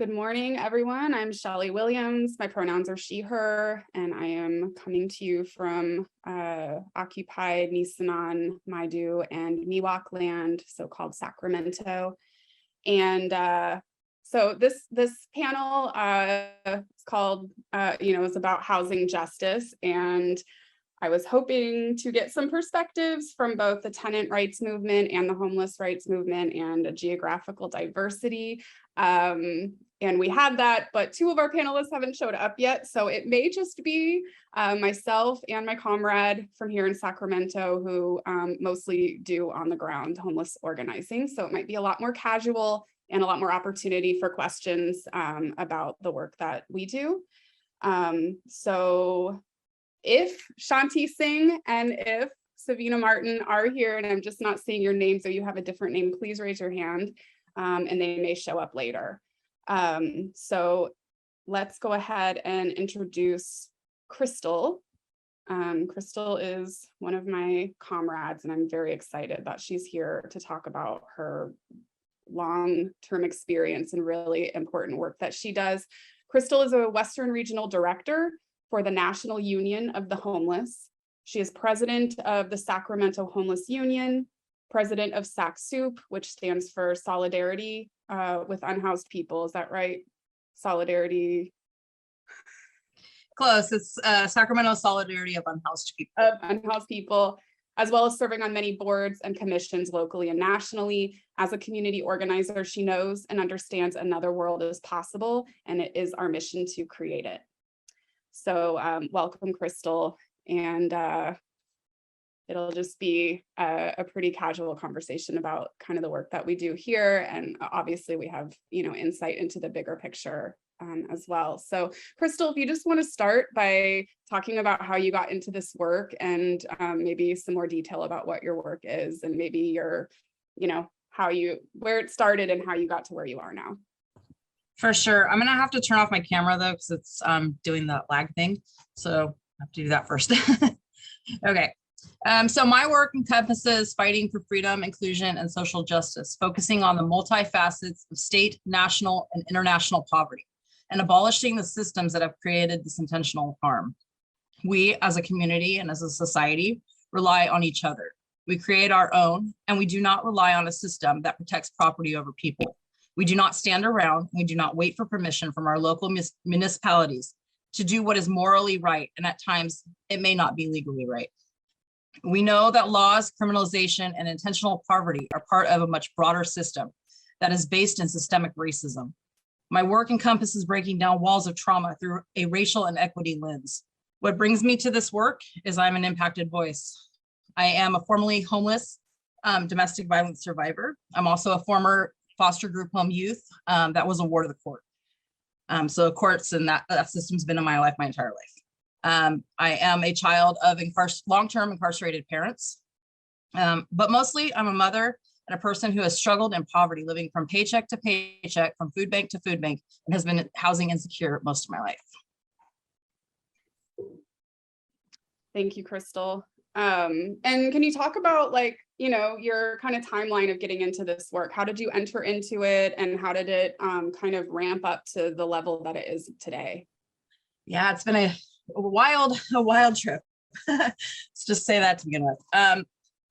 Good morning, everyone. I'm Shelly Williams. My pronouns are she, her, and I am coming to you from occupied Nisenan, Maidu, and Miwok land, so-called Sacramento. And so this panel is called, is about housing justice. And I was hoping to get some perspectives from both the tenant rights movement and the homeless rights movement and a geographical diversity. And we had that, but two of our panelists haven't showed up yet. So it may just be myself and my comrade from here in Sacramento who mostly do on the ground homeless organizing. So it might be a lot more casual and a lot more opportunity for questions about the work that we do. So if Shanti Singh and if Savina Martin are here, and I'm just not seeing your name, so you have a different name, please raise your hand and they may show up later. So let's go ahead and introduce Crystal. Crystal is one of my comrades, and I'm very excited that she's here to talk about her long-term experience and really important work that she does. Crystal is a Western Regional Director for the National Union of the Homeless. She is president of the Sacramento Homeless Union, president of SAC SOUP, which stands for Solidarity with Unhoused People. Is that right? Solidarity. Close. It's Sacramento Solidarity of Unhoused People. Of unhoused people, as well as serving on many boards and commissions locally and nationally. As a community organizer, she knows and understands another world is possible, and it is our mission to create it. So welcome, Crystal, and it'll just be a pretty casual conversation about kind of the work that we do here, and obviously we have insight into the bigger picture as well. So Crystal, if you just want to start by talking about how you got into this work and maybe some more detail about what your work is and maybe your, where it started and how you got to where you are now. For sure. I'm gonna have to turn off my camera though, because it's doing the lag thing. So I have to do that first. Okay. So my work encompasses fighting for freedom, inclusion, and social justice, focusing on the multifacets of state, national, and international poverty, and abolishing the systems that have created this intentional harm. We as a community and as a society rely on each other. We create our own, and we do not rely on a system that protects property over people. We do not stand around. We do not wait for permission from our local municipalities to do what is morally right, and at times it may not be legally right. We know that laws, criminalization, and intentional poverty are part of a much broader system that is based in systemic racism. My work encompasses breaking down walls of trauma through a racial and equity lens. What brings me to this work is I'm an impacted voice. I am a formerly homeless domestic violence survivor. I'm also a former foster group home youth that was a ward of the court. So courts and that system's been in my life my entire life. I am a child of long-term incarcerated parents, but mostly I'm a mother and a person who has struggled in poverty, living from paycheck to paycheck, from food bank to food bank, and has been housing insecure most of my life. Thank you, Crystal. And can you talk about your kind of timeline of getting into this work? How did you enter into it, and how did it kind of ramp up to the level that it is today? Yeah, it's been a wild trip. Let's just say that to begin with.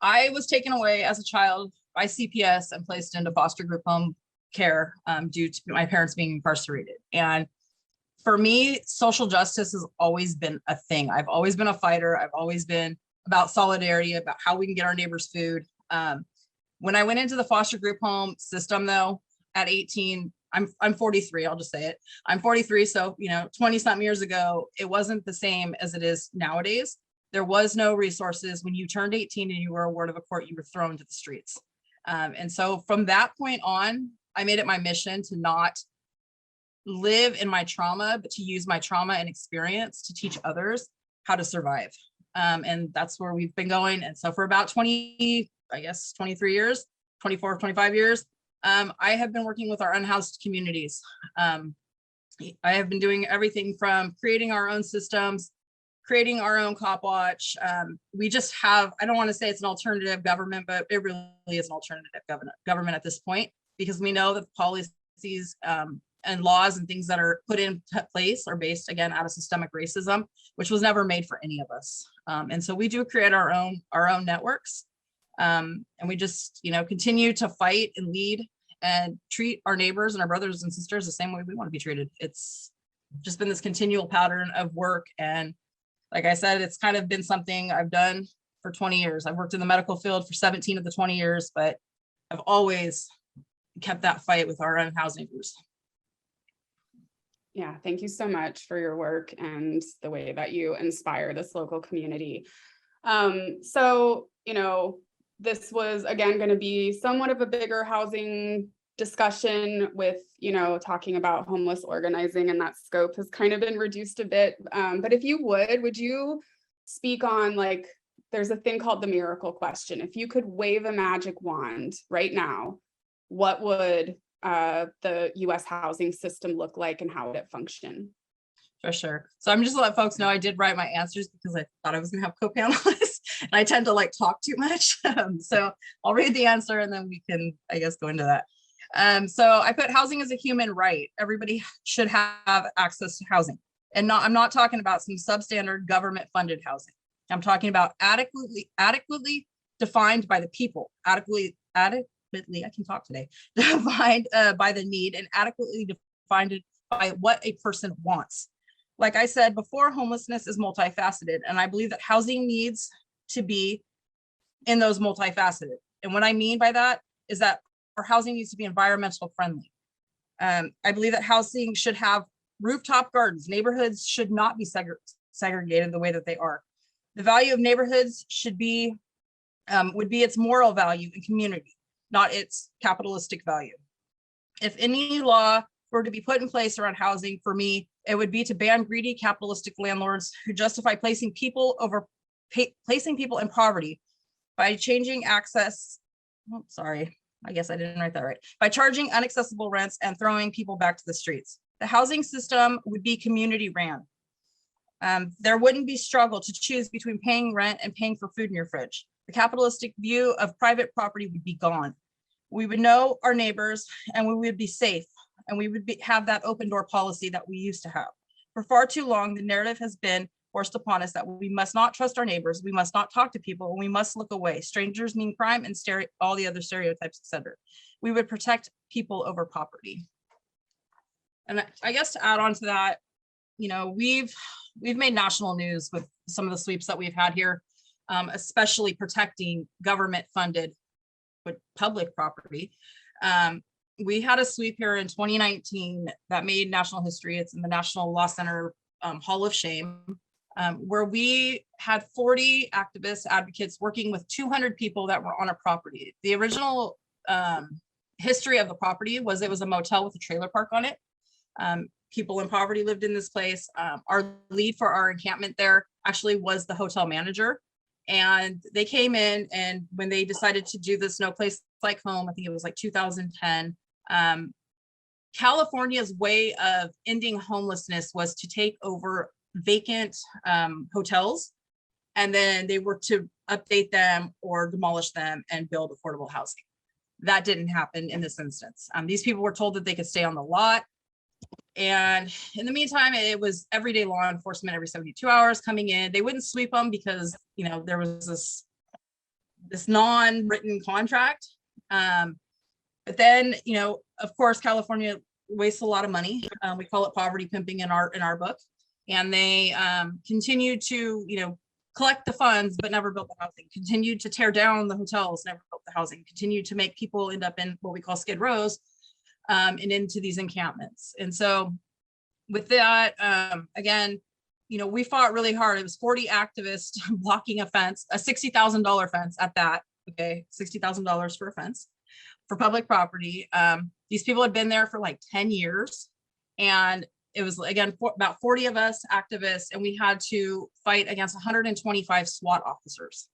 I was taken away as a child by CPS and placed into foster group home care due to my parents being incarcerated. And for me, social justice has always been a thing. I've always been a fighter. I've always been about solidarity, about how we can get our neighbors food. When I went into the foster group home system though, at 18, I'm 43, I'll just say it. I'm 43, so 20 something years ago, it wasn't the same as it is nowadays. There was no resources. When you turned 18 and you were a ward of a court, you were thrown to the streets. And so from that point on, I made it my mission to not live in my trauma, but to use my trauma and experience to teach others how to survive. And that's where we've been going. And so for about 23 years, 24, 25 years, I have been working with our unhoused communities. I have been doing everything from creating our own systems, creating our own cop watch. We just have, I don't want to say it's an alternative government, but it really is an alternative government at this point, because we know that the policies and laws and things that are put in place are based, again, out of systemic racism, which was never made for any of us. And so we do create our own networks. And we just, continue to fight and lead and treat our neighbors and our brothers and sisters the same way we want to be treated. It's just been this continual pattern of work. And like I said, it's kind of been something I've done for 20 years. I've worked in the medical field for 17 of the 20 years, but I've always kept that fight with our own housing groups. Yeah, thank you so much for your work and the way that you inspire this local community. So, this was, again, going to be somewhat of a bigger housing discussion with, talking about homeless organizing, and that scope has kind of been reduced a bit. But if you would you speak on, like, there's a thing called the miracle question. If you could wave a magic wand right now, what would the US housing system look like and how would it function? For sure. So I'm just to let folks know I did write my answers because I thought I was going to have co-panelists and I tend to talk too much. So I'll read the answer and then we can, I guess, go into that. So I put housing as a human right. Everybody should have access to housing. And I'm not talking about some substandard government funded housing. I'm talking about adequately defined by the people, adequately, I can talk today, defined by the need and adequately defined by what a person wants. Like I said before, homelessness is multifaceted, and I believe that housing needs to be in those multifaceted. And what I mean by that is that our housing needs to be environmental friendly. I believe that housing should have rooftop gardens. Neighborhoods should not be segregated the way that they are. The value of neighborhoods would be its moral value and community, not its capitalistic value. If any law were to be put in place around housing, for me, it would be to ban greedy capitalistic landlords who justify placing people in poverty by changing access. Oh, sorry, I guess I didn't write that right. By charging inaccessible rents and throwing people back to the streets. The housing system would be community ran. There wouldn't be struggle to choose between paying rent and paying for food in your fridge. The capitalistic view of private property would be gone. We would know our neighbors and we would be safe, and we would have that open door policy that we used to have. For far too long, the narrative has been forced upon us that we must not trust our neighbors, we must not talk to people, and we must look away. Strangers mean crime and all the other stereotypes, etc. We would protect people over property. And I guess to add on to that, we've made national news with some of the sweeps that we've had here, especially protecting government funded public property. We had a sweep here in 2019 that made national history. It's in the National Law Center Hall of Shame, where we had 40 activists, advocates working with 200 people that were on a property. The original history of the property was it was a motel with a trailer park on it. People in poverty lived in this place. Our lead for our encampment there actually was the hotel manager. And they came in, and when they decided to do this No Place Like Home, I think it was 2010, California's way of ending homelessness was to take over vacant hotels, and then they were to update them or demolish them and build affordable housing. That didn't happen in this instance. These people were told that they could stay on the lot. And in the meantime, it was everyday law enforcement every 72 hours coming in. They wouldn't sweep them because, there was this non-written contract. But then, of course, California wastes a lot of money. We call it poverty pimping in our book. And they continued to, collect the funds, but never built the housing, continued to tear down the hotels, never built the housing, continued to make people end up in what we call skid rows. And into these encampments. And so with that, again, we fought really hard. It was 40 activists blocking a fence, a $60,000 fence at that, okay, $60,000 for a fence for public property. These people had been there for 10 years. And it was, again, about 40 of us activists, and we had to fight against 125 SWAT officers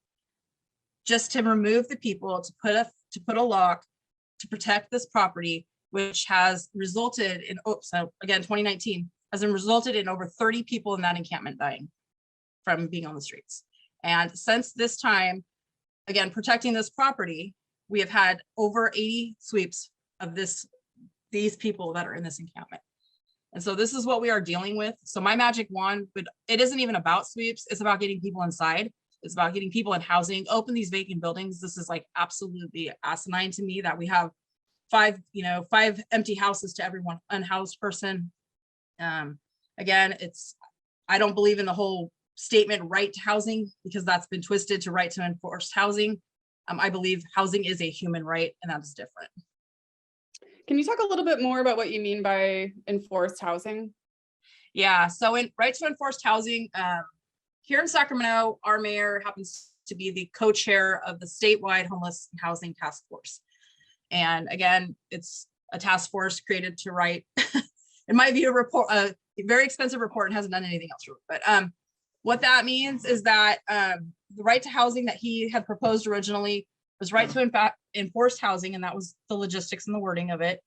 just to remove the people, to put a lock, to protect this property, which has resulted in, so again, 2019 has resulted in over 30 people in that encampment dying from being on the streets. And since this time, again, protecting this property, we have had over 80 sweeps of these these people that are in this encampment. And so this is what we are dealing with. So my magic wand, but it isn't even about sweeps. It's about getting people inside. It's about getting people in housing, open these vacant buildings. This is like absolutely asinine to me that we have five empty houses to every one unhoused person. Again, I don't believe in the whole statement right to housing, because that's been twisted to right to enforced housing. I believe housing is a human right, and that is different. Can you talk a little bit more about what you mean by enforced housing? Yeah, so in right to enforced housing, here in Sacramento, our mayor happens to be the co-chair of the statewide homeless housing task force. And again, it's a task force created to write, in my view, a very expensive report and hasn't done anything else. But what that means is that the right to housing that he had proposed originally was right to enforced housing, and that was the logistics and the wording of it.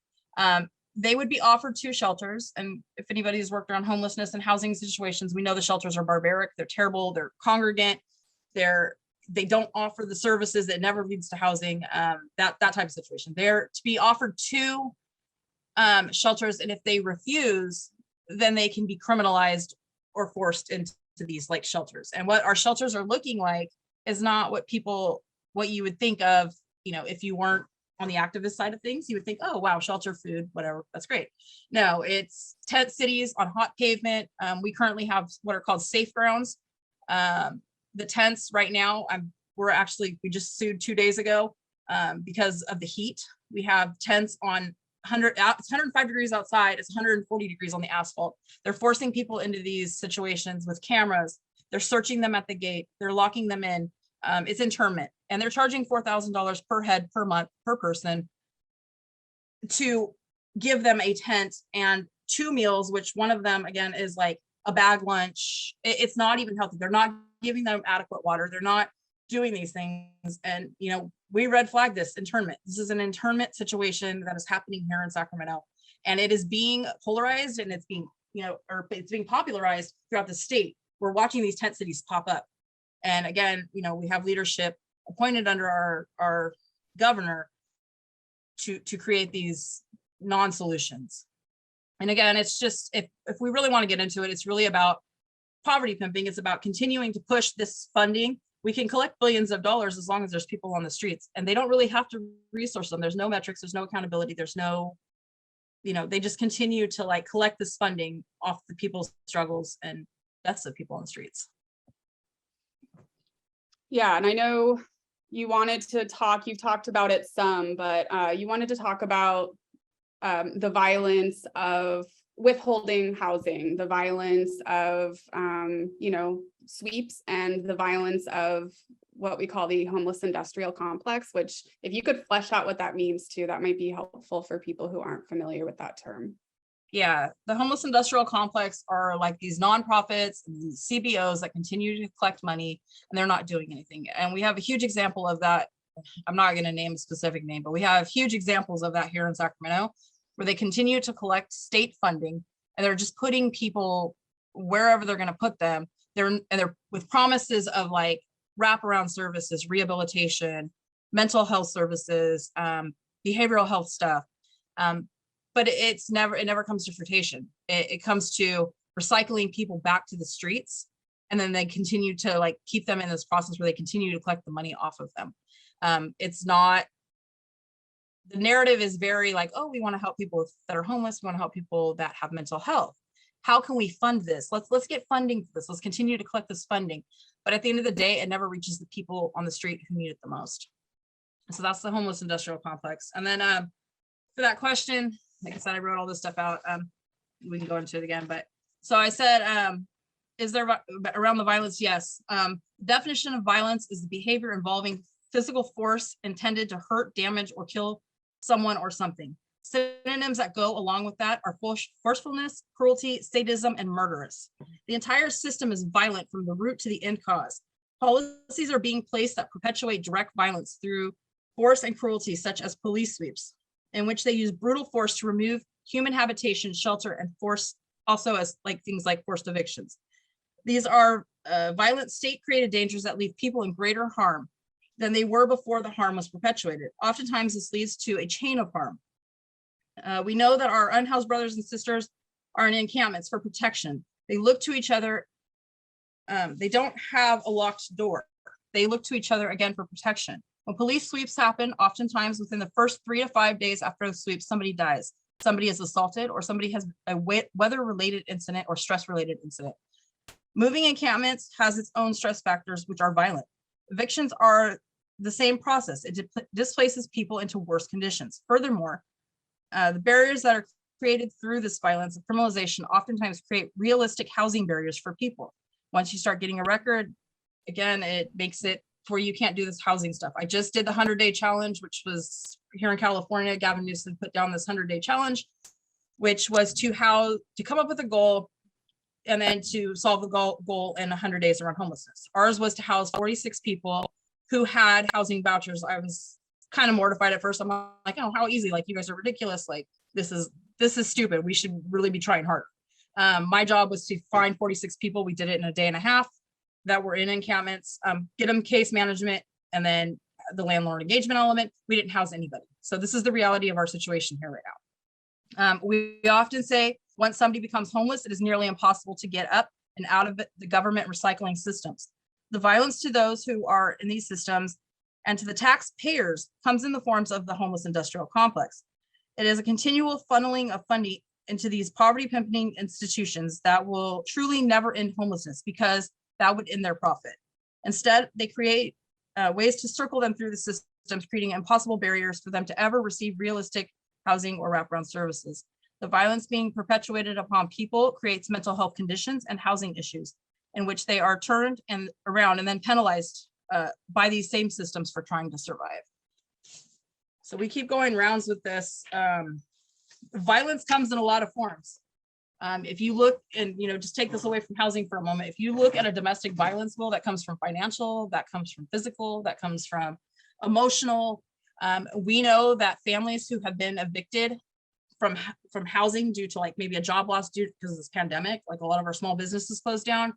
They would be offered 2 shelters. And if anybody's worked around homelessness and housing situations, we know the shelters are barbaric, they're terrible, they're congregant, they don't offer the services, that never leads to housing, that type of situation. They're to be offered 2 shelters, and if they refuse, then they can be criminalized or forced into these like shelters. And what our shelters are looking like is not what you would think of, if you weren't on the activist side of things. You would think, oh wow, shelter, food, whatever, that's great. No, it's tent cities on hot pavement. We currently have what are called safe grounds. The tents right now, we just sued 2 days ago because of the heat. We have tents on it's 105 degrees outside, it's 140 degrees on the asphalt. They're forcing people into these situations with cameras. They're searching them at the gate, they're locking them in. It's internment, and they're charging $4,000 per head per month per person to give them a tent and 2 meals, which one of them again is like a bag lunch. It's not even healthy. They're not giving them adequate water. They're not doing these things. And we red flag this internment. This is an internment situation that is happening here in Sacramento, and it is being polarized, and it's being it's being popularized throughout the state. We're watching these tent cities pop up. And again, we have leadership appointed under our governor to create these non-solutions. And again, it's just, if we really want to get into it, it's really about poverty pimping. It's about continuing to push this funding. We can collect billions of dollars as long as there's people on the streets, and they don't really have to resource them. There's no metrics, there's no accountability, there's no, they just continue to like collect this funding off the people's struggles and deaths of people on the streets. Yeah, and I know you wanted to talk, you've talked about it some, but you wanted to talk about the violence of withholding housing, the violence of, sweeps, and the violence of what we call the homeless industrial complex, which if you could flesh out what that means too, that might be helpful for people who aren't familiar with that term. Yeah, the homeless industrial complex are like these nonprofits, these CBOs that continue to collect money, and they're not doing anything. And we have a huge example of that. I'm not going to name a specific name, but we have huge examples of that here in Sacramento, where they continue to collect state funding, and they're just putting people wherever they're going to put them. They're with promises of like wraparound services, rehabilitation, mental health services, behavioral health stuff. But it never comes to fruition. It comes to recycling people back to the streets, and then they continue to like keep them in this process where they continue to collect the money off of them. It's not, the narrative is very like, oh, we want to help people that are homeless, we want to help people that have mental health. How can we fund this? Let's get funding for this. Let's continue to collect this funding. But at the end of the day, it never reaches the people on the street who need it the most. So that's the homeless industrial complex. And then for that question, like I said, I wrote all this stuff out. We can go into it again, but so I said, is there around the violence? Yes. Definition of violence is the behavior involving physical force intended to hurt, damage, or kill someone or something. Synonyms that go along with that are forcefulness, cruelty, sadism, and murderous. The entire system is violent from the root to the end cause. Policies are being placed that perpetuate direct violence through force and cruelty, such as police sweeps, in which they use brutal force to remove human habitation, shelter, and force, also as like things like forced evictions. These are violent state-created dangers that leave people in greater harm than they were before the harm was perpetuated. Oftentimes, this leads to a chain of harm. We know that our unhoused brothers and sisters are in encampments for protection. They look to each other. They don't have a locked door. They look to each other again for protection. When police sweeps happen, oftentimes within the first 3 to 5 days after the sweep, somebody dies. Somebody is assaulted, or somebody has a weather-related incident or stress-related incident. Moving encampments has its own stress factors, which are violent. Evictions are the same process. It displaces people into worse conditions. Furthermore, the barriers that are created through this violence and criminalization oftentimes create realistic housing barriers for people. Once you start getting a record, again, it makes it where you can't do this housing stuff. I just did the 100-day challenge, which was here in California. Gavin Newsom put down this 100-day challenge, which was to come up with a goal and then to solve the goal in 100 days around homelessness. Ours was to house 46 people who had housing vouchers. I was kind of mortified at first. I'm like, oh, how easy, like you guys are ridiculous. Like this is stupid. We should really be trying harder. My job was to find 46 people. We did it in a day and a half that were in encampments, get them case management, and then the landlord engagement element. We didn't house anybody. So this is the reality of our situation here right now. We often say once somebody becomes homeless, it is nearly impossible to get up and out of the government recycling systems. The violence to those who are in these systems and to the taxpayers comes in the forms of the homeless industrial complex. It is a continual funneling of funding into these poverty pimping institutions that will truly never end homelessness, because that would end their profit. Instead, they create ways to circle them through the systems, creating impossible barriers for them to ever receive realistic housing or wraparound services. The violence being perpetuated upon people creates mental health conditions and housing issues in which they are turned around and then penalized by these same systems for trying to survive. So we keep going rounds with this. Violence comes in a lot of forms. If you look and, just take this away from housing for a moment, if you look at a domestic violence bill, that comes from financial, that comes from physical, that comes from emotional. We know that families who have been evicted from housing due to like maybe a job loss due because of this pandemic, like a lot of our small businesses closed down,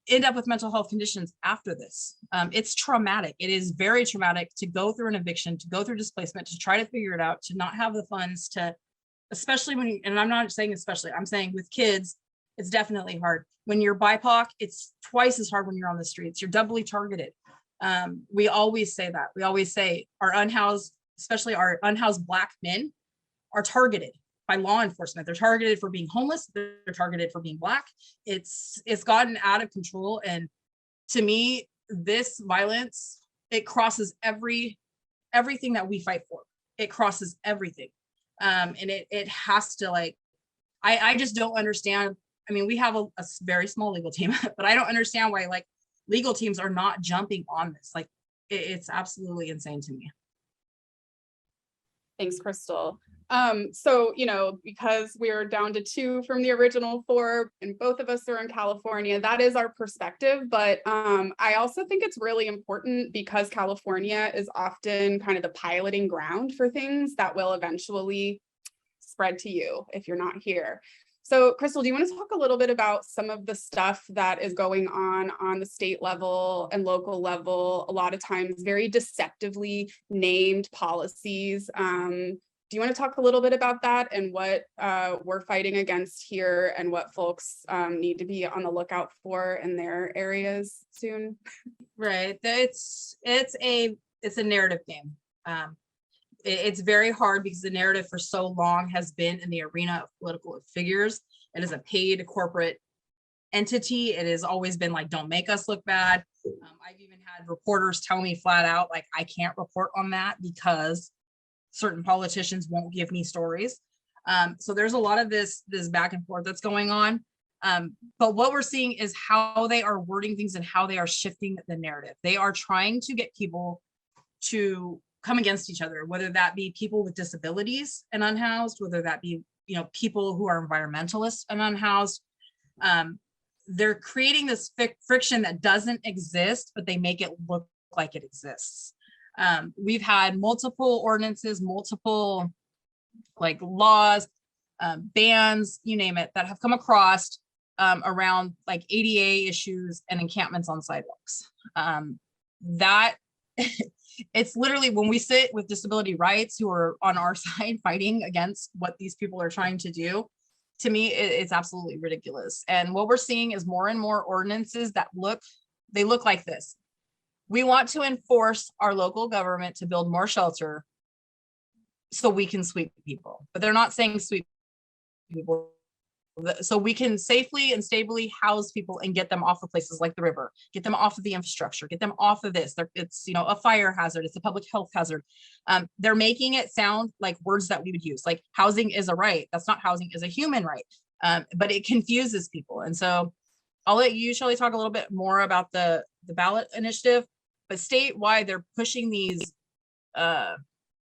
end up with mental health conditions after this. It's traumatic. It is very traumatic to go through an eviction, to go through displacement, to try to figure it out, to not have the funds to, especially when and I'm not saying especially, I'm saying with kids, it's definitely hard. When you're BIPOC, it's twice as hard when you're on the streets. You're doubly targeted. We always say that. We always say our unhoused, especially our unhoused Black men, are targeted by law enforcement. They're targeted for being homeless. They're targeted for being Black. It's gotten out of control. And to me, this violence, it crosses everything that we fight for. It crosses everything. And it has to, like, I just don't understand. I mean, we have a very small legal team, but I don't understand why like legal teams are not jumping on this. Like it's absolutely insane to me. Thanks, Crystal. So, because we're down to 2 from the original 4 and both of us are in California, that is our perspective. But I also think it's really important because California is often kind of the piloting ground for things that will eventually spread to you if you're not here. So Crystal, do you want to talk a little bit about some of the stuff that is going on the state level and local level, a lot of times very deceptively named policies? Do you want to talk a little bit about that and what we're fighting against here and what folks need to be on the lookout for in their areas soon? Right. It's a narrative game. It's very hard because the narrative for so long has been in the arena of political figures. It is a paid corporate entity. It has always been like, don't make us look bad. I've even had reporters tell me flat out, like, I can't report on that because certain politicians won't give me stories. So there's a lot of this back and forth that's going on. But what we're seeing is how they are wording things and how they are shifting the narrative. They are trying to get people to come against each other, whether that be people with disabilities and unhoused, whether that be, people who are environmentalists and unhoused. They're creating this friction that doesn't exist, but they make it look like it exists. We've had multiple ordinances, multiple like laws, bans, you name it, that have come across around like ADA issues and encampments on sidewalks. That it's literally when we sit with disability rights who are on our side fighting against what these people are trying to do, to me, it's absolutely ridiculous. And what we're seeing is more and more ordinances that look like this. We want to enforce our local government to build more shelter so we can sweep people, but they're not saying sweep people. So we can safely and stably house people and get them off of places like the river, get them off of the infrastructure, get them off of this. It's, you know, a fire hazard, it's a public health hazard. They're making it sound like words that we would use, like housing is a right. That's not, housing is a human right. But it confuses people. And so I'll let you, Shelly, talk a little bit more about the ballot initiative, but statewide, they're pushing these,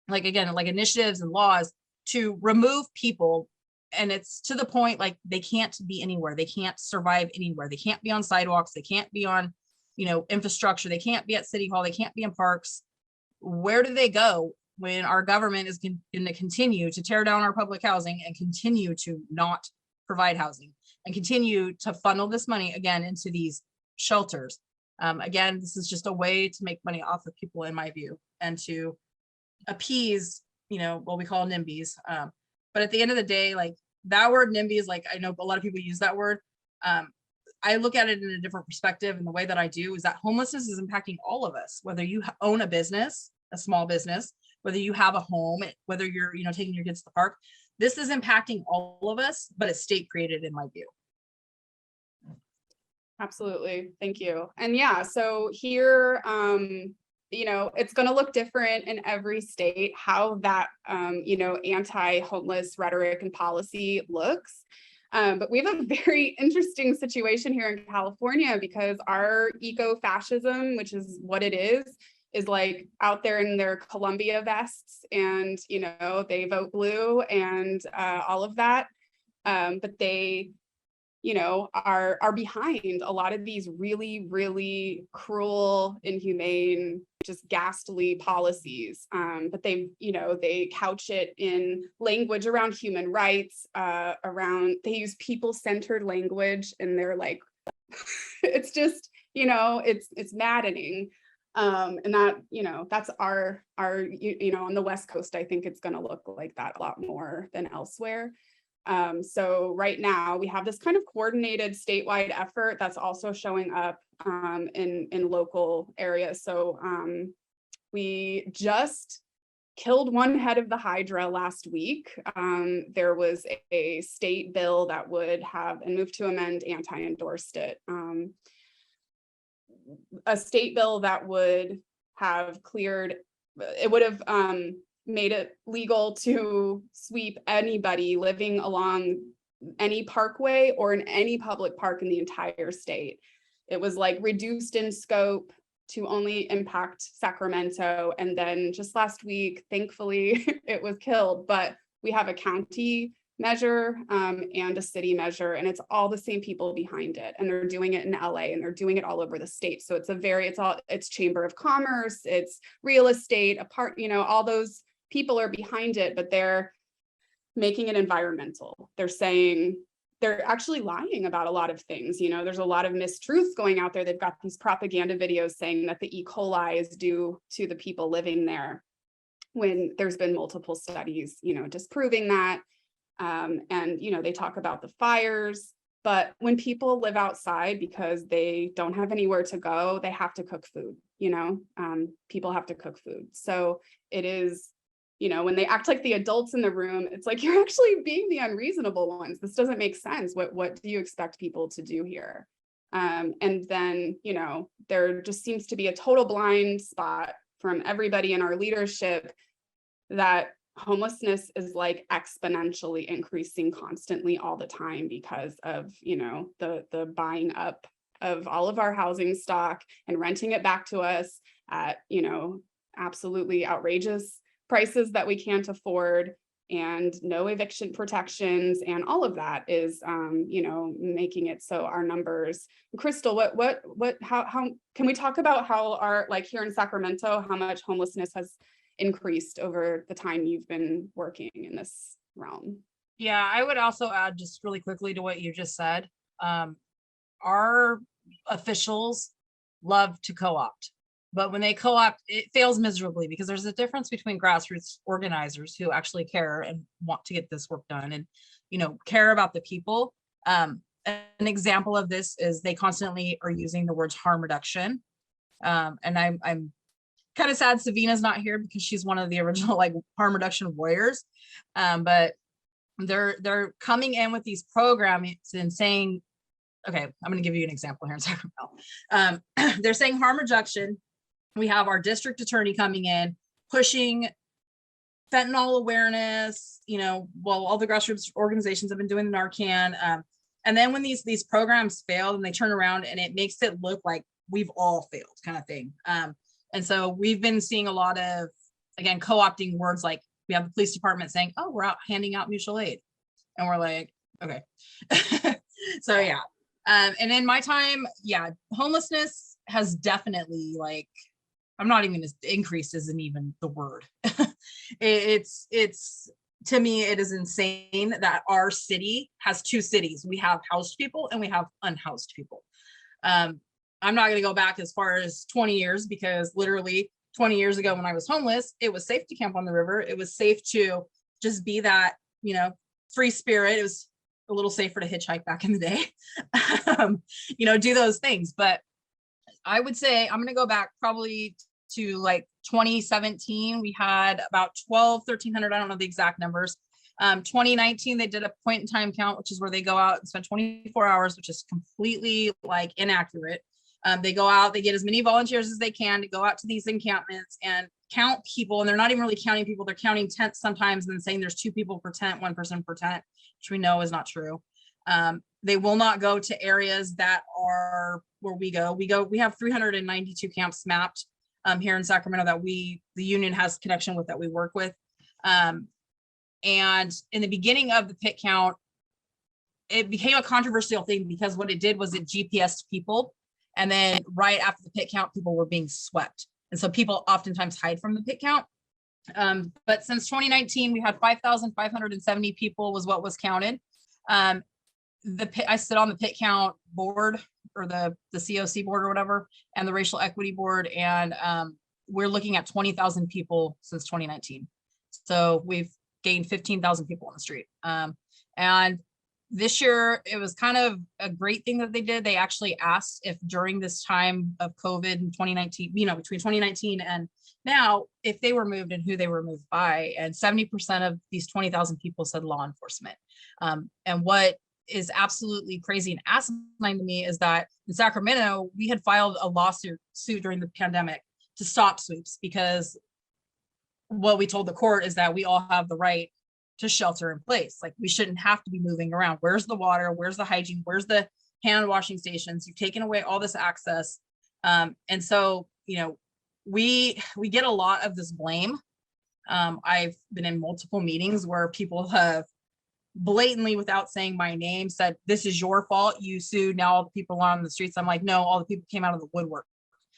like initiatives and laws to remove people. And it's to the point, like, they can't be anywhere. They can't survive anywhere. They can't be on sidewalks. They can't be on, you know, infrastructure. They can't be at City Hall. They can't be in parks. Where do they go when our government is going to continue to tear down our public housing and continue to not provide housing and continue to funnel this money again into these shelters? Again, this is just a way to make money off of people, in my view, and to appease, you know, what we call NIMBYs. But at the end of the day, like, that word NIMBY is, like, I know a lot of people use that word. I look at it in a different perspective, and the way that I do is that homelessness is impacting all of us, whether you own a business, a small business, whether you have a home, whether you're, you know, taking your kids to the park. This is impacting all of us, but it's state created, in my view. Absolutely. Thank you. And yeah, so here, you know, it's going to look different in every state, how that, you know, anti-homeless rhetoric and policy looks. But we have a very interesting situation here in California, because our eco-fascism, which is what it is like out there in their Columbia vests, and, you know, they vote blue and all of that. But they, you know, are behind a lot of these really, really cruel, inhumane, just ghastly policies. But they, you know, they couch it in language around human rights, they use people-centered language, and they're like, it's just, you know, it's maddening. And that, you know, that's our, you know, on the West Coast, I think it's going to look like that a lot more than elsewhere. So right now we have this kind of coordinated statewide effort that's also showing up in local areas. So we just killed one head of the Hydra last week. There was a state bill that would have, and moved to amend, anti-endorsed it. A state bill that would have cleared, it would have made it legal to sweep anybody living along any parkway or in any public park in the entire state. It was like reduced in scope to only impact Sacramento. And then just last week, thankfully, it was killed. But we have a county measure and a city measure, and it's all the same people behind it. And they're doing it in LA, and they're doing it all over the state. So it's Chamber of Commerce, it's real estate, you know, all those people are behind it, but they're making it environmental. They're saying, they're actually lying about a lot of things. You know, there's a lot of mistruths going out there. They've got these propaganda videos saying that the E. coli is due to the people living there, when there's been multiple studies, you know, disproving that. And, you know, they talk about the fires, but when people live outside because they don't have anywhere to go, they have to cook food, you know, people have to cook food. So it is, you know, when they act like the adults in the room, it's like, you're actually being the unreasonable ones. This doesn't make sense. What do you expect people to do here? And then, you know, there just seems to be a total blind spot from everybody in our leadership that homelessness is like exponentially increasing constantly all the time because of, you know, the buying up of all of our housing stock and renting it back to us at, you know, absolutely outrageous prices that we can't afford, and no eviction protections, and all of that is, you know, making it so our numbers. Crystal, how can we talk about how our, like here in Sacramento, how much homelessness has increased over the time you've been working in this realm? Yeah, I would also add just really quickly to what you just said. Our officials love to co-opt. But when they co-opt, it fails miserably because there's a difference between grassroots organizers who actually care and want to get this work done and, care about the people. An example of this is they constantly are using the words harm reduction. And I'm kind of sad Savina's not here because she's one of the original like harm reduction warriors. But they're coming in with these programs and saying, okay, I'm going to give you an example here in Sacramento. They're saying harm reduction. We have our district attorney coming in, pushing fentanyl awareness, while all the grassroots organizations have been doing the Narcan. And then when these programs fail and they turn around and it makes it look like we've all failed kind of thing. And so we've been seeing a lot of, again, co-opting words like we have the police department saying, oh, we're out handing out mutual aid. And we're like, okay. So yeah. And in my time, yeah, homelessness has definitely like, I'm not even increased isn't even the word. It's to me, it is insane that our city has two cities. We have housed people and we have unhoused people. I'm not going to go back as far as 20 years because literally 20 years ago when I was homeless, it was safe to camp on the river. It was safe to just be that, free spirit. It was a little safer to hitchhike back in the day, do those things. But I would say I'm going to go back probably to like 2017. We had about 1,300. I don't know the exact numbers. 2019, they did a point in time count, which is where they go out and spend 24 hours, which is completely like inaccurate. They go out, they get as many volunteers as they can to go out to these encampments and count people. And they're not even really counting people. They're counting tents sometimes and saying there's 2 people per tent, 1 person per tent, which we know is not true. They will not go to areas that are where we go. We have 392 camps mapped here in Sacramento that the union has connection with, that we work with. And in the beginning of the pit count, it became a controversial thing because what it did was it GPSed people. And then right after the pit count, people were being swept. And so people oftentimes hide from the pit count. But since 2019, we had 5,570 people was what was counted. I sit on the pit count board, or the COC board or whatever, and the racial equity board. And we're looking at 20,000 people since 2019. So we've gained 15,000 people on the street. And this year, it was kind of a great thing that they did. They actually asked if during this time of COVID in 2019, between 2019 and now, if they were moved and who they were moved by. And 70% of these 20,000 people said law enforcement. And what is absolutely crazy and asinine to me is that in Sacramento, we had filed a lawsuit during the pandemic to stop sweeps, because what we told the court is that we all have the right to shelter in place. Like, we shouldn't have to be moving around. Where's the water? Where's the hygiene? Where's the hand washing stations? You've taken away all this access. And so, we get a lot of this blame. I've been in multiple meetings where people have blatantly, without saying my name, said, this is your fault. You sued. Now all the people are on the streets. I'm like, no, all the people came out of the woodwork.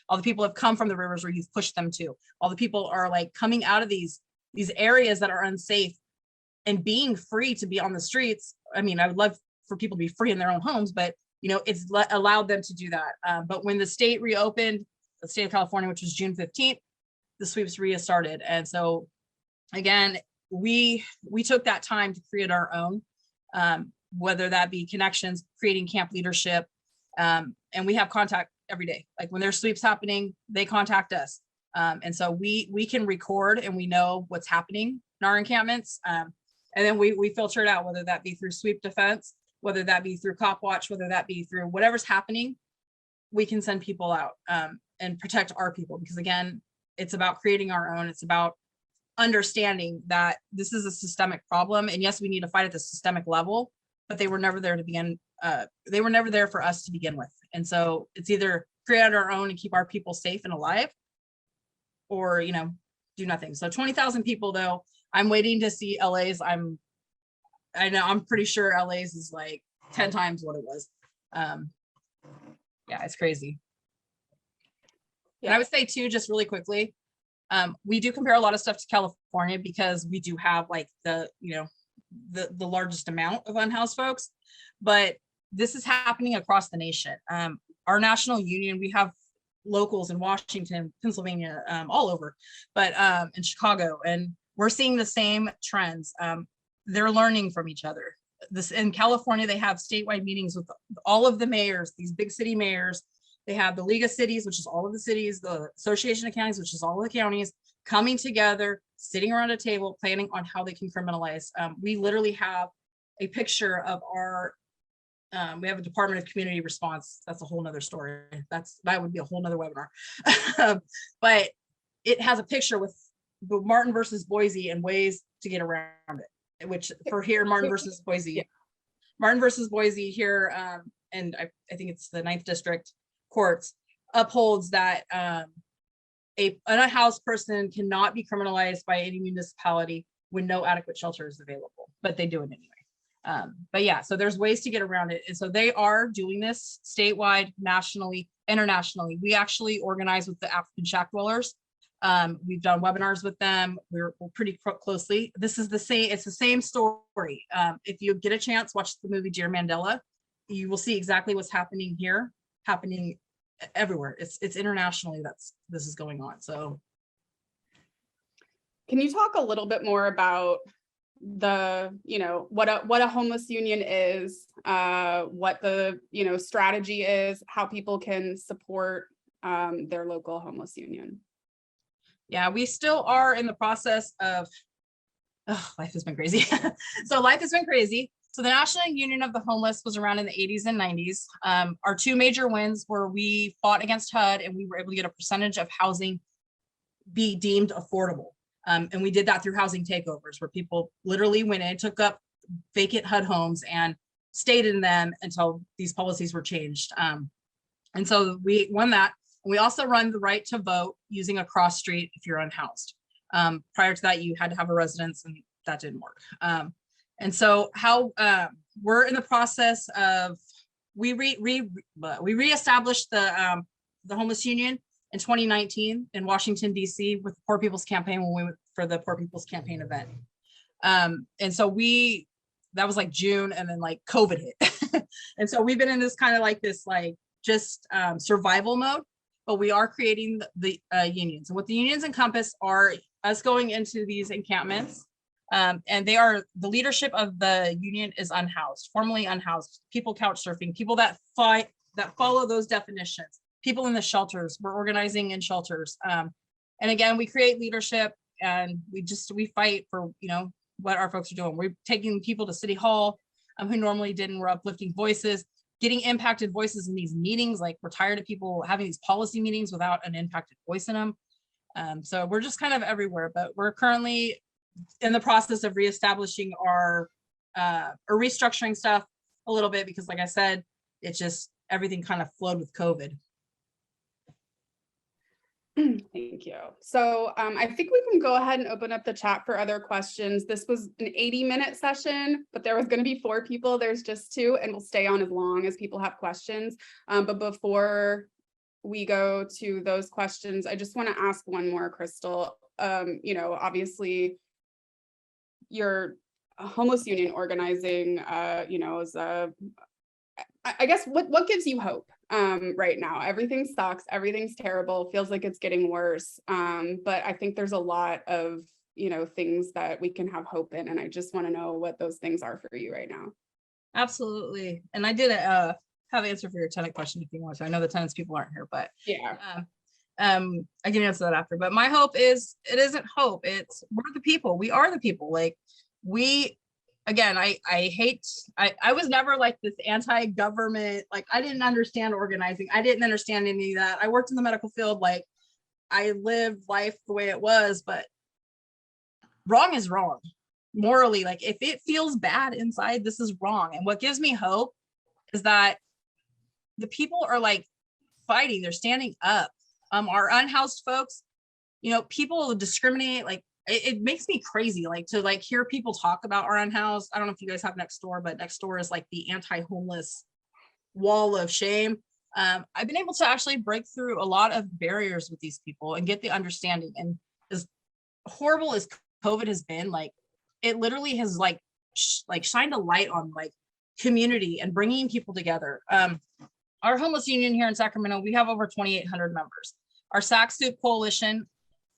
All the people have come from the rivers where you've pushed them to. All the people are like coming out of these areas that are unsafe and being free to be on the streets. I mean, I would love for people to be free in their own homes, but it's allowed them to do that. But when the state reopened, the state of California, which was June 15th, the sweeps restarted. And so again, we took that time to create our own, whether that be connections, creating camp leadership. And we have contact every day. Like, when there's sweeps happening, they contact us. And so we can record and we know what's happening in our encampments. And then we filter it out, whether that be through sweep defense, whether that be through cop watch, whether that be through whatever's happening, we can send people out and protect our people. Because again, it's about creating our own. It's about understanding that this is a systemic problem. And yes, we need to fight at the systemic level, but they were never there to begin. They were never there for us to begin with. And so it's either create our own and keep our people safe and alive, or, do nothing. So 20,000 people though. I'm waiting to see LA's. I'm pretty sure LA's is like 10 times what it was. Yeah, it's crazy. Yeah. And I would say too, just really quickly, we do compare a lot of stuff to California because we do have like the largest amount of unhoused folks, but this is happening across the nation. Our national union, we have locals in Washington, Pennsylvania, all over, but in Chicago, and we're seeing the same trends. They're learning from each other. This in California, they have statewide meetings with all of the mayors, these big city mayors. They have the League of Cities, which is all of the cities, the Association of Counties, which is all of the counties, coming together, sitting around a table, planning on how they can criminalize. We literally have a picture of our, we have a Department of Community Response. That's a whole nother story. That would be a whole nother webinar. But it has a picture with Martin versus Boise and ways to get around it, which for here, Martin versus Boise. Yeah. Martin versus Boise here, and I think it's the 9th District Courts, upholds that an unhoused person cannot be criminalized by any municipality when no adequate shelter is available, but they do it anyway. But yeah, so there's ways to get around it. And so they are doing this statewide, nationally, internationally. We actually organize with the African shack dwellers. We've done webinars with them. We're pretty closely. This is the same, it's the same story. If you get a chance, watch the movie Dear Mandela, you will see exactly what's happening here, happening everywhere. It's internationally this is going on. So can you talk a little bit more about the, what a homeless union is, what the, strategy is, how people can support their local homeless union? Yeah, we still are in the process of, life has been crazy. So life has been crazy. So the National Union of the Homeless was around in the 80s and 90s. Our two major wins were we fought against HUD and we were able to get a percentage of housing be deemed affordable. And we did that through housing takeovers where people literally went in, took up vacant HUD homes and stayed in them until these policies were changed. And so we won that. And we also run the right to vote using a cross street if you're unhoused. Prior to that, you had to have a residence and that didn't work. And so how we're in the process of, we reestablished the Homeless Union in 2019 in Washington, DC with the Poor People's Campaign when we went for the Poor People's Campaign event. And so that was like June and then like COVID hit. And so we've been in this kind of like this, like just survival mode, but we are creating the unions. And what the unions encompass are us going into these encampments. And they are, the leadership of the union is unhoused, formerly unhoused, people couch surfing, people that follow those definitions, people in the shelters, we're organizing in shelters. And again, we create leadership and we fight for, what our folks are doing. We're taking people to City Hall who normally didn't, we're uplifting voices, getting impacted voices in these meetings. Like we're tired of people having these policy meetings without an impacted voice in them. So we're just kind of everywhere, but we're currently in the process of reestablishing our or restructuring stuff a little bit because like I said, it's just everything kind of flowed with COVID. Thank you. So I think we can go ahead and open up the chat for other questions. This was an 80-minute session, but there was going to be 4 people. There's just 2, and we'll stay on as long as people have questions. But before we go to those questions, I just want to ask one more, Crystal. Obviously, your homeless union organizing, is I guess what gives you hope right now? Everything sucks, everything's terrible, feels like it's getting worse. But I think there's a lot of, things that we can have hope in. And I just want to know what those things are for you right now. Absolutely. And I did have an answer for your tenant question if you want to. I know the tenants people aren't here, but yeah. I can answer that after. But my hope is, it isn't hope, it's we're the people. We are the people. Like again, I was never like this anti-government, like I didn't understand organizing. I didn't understand any of that. I worked in the medical field. Like I lived life the way it was, but wrong is wrong. Morally, like if it feels bad inside, this is wrong. And what gives me hope is that the people are like fighting, they're standing up. Our unhoused folks, people discriminate, like it makes me crazy, like to like hear people talk about our unhoused. I don't know if you guys have Nextdoor, but Nextdoor is like the anti-homeless wall of shame. I've been able to actually break through a lot of barriers with these people and get the understanding. And as horrible as COVID has been, like it literally has like shined a light on like community and bringing people together. our homeless union here in Sacramento, we have over 2,800 members. Our SAC SOUP coalition,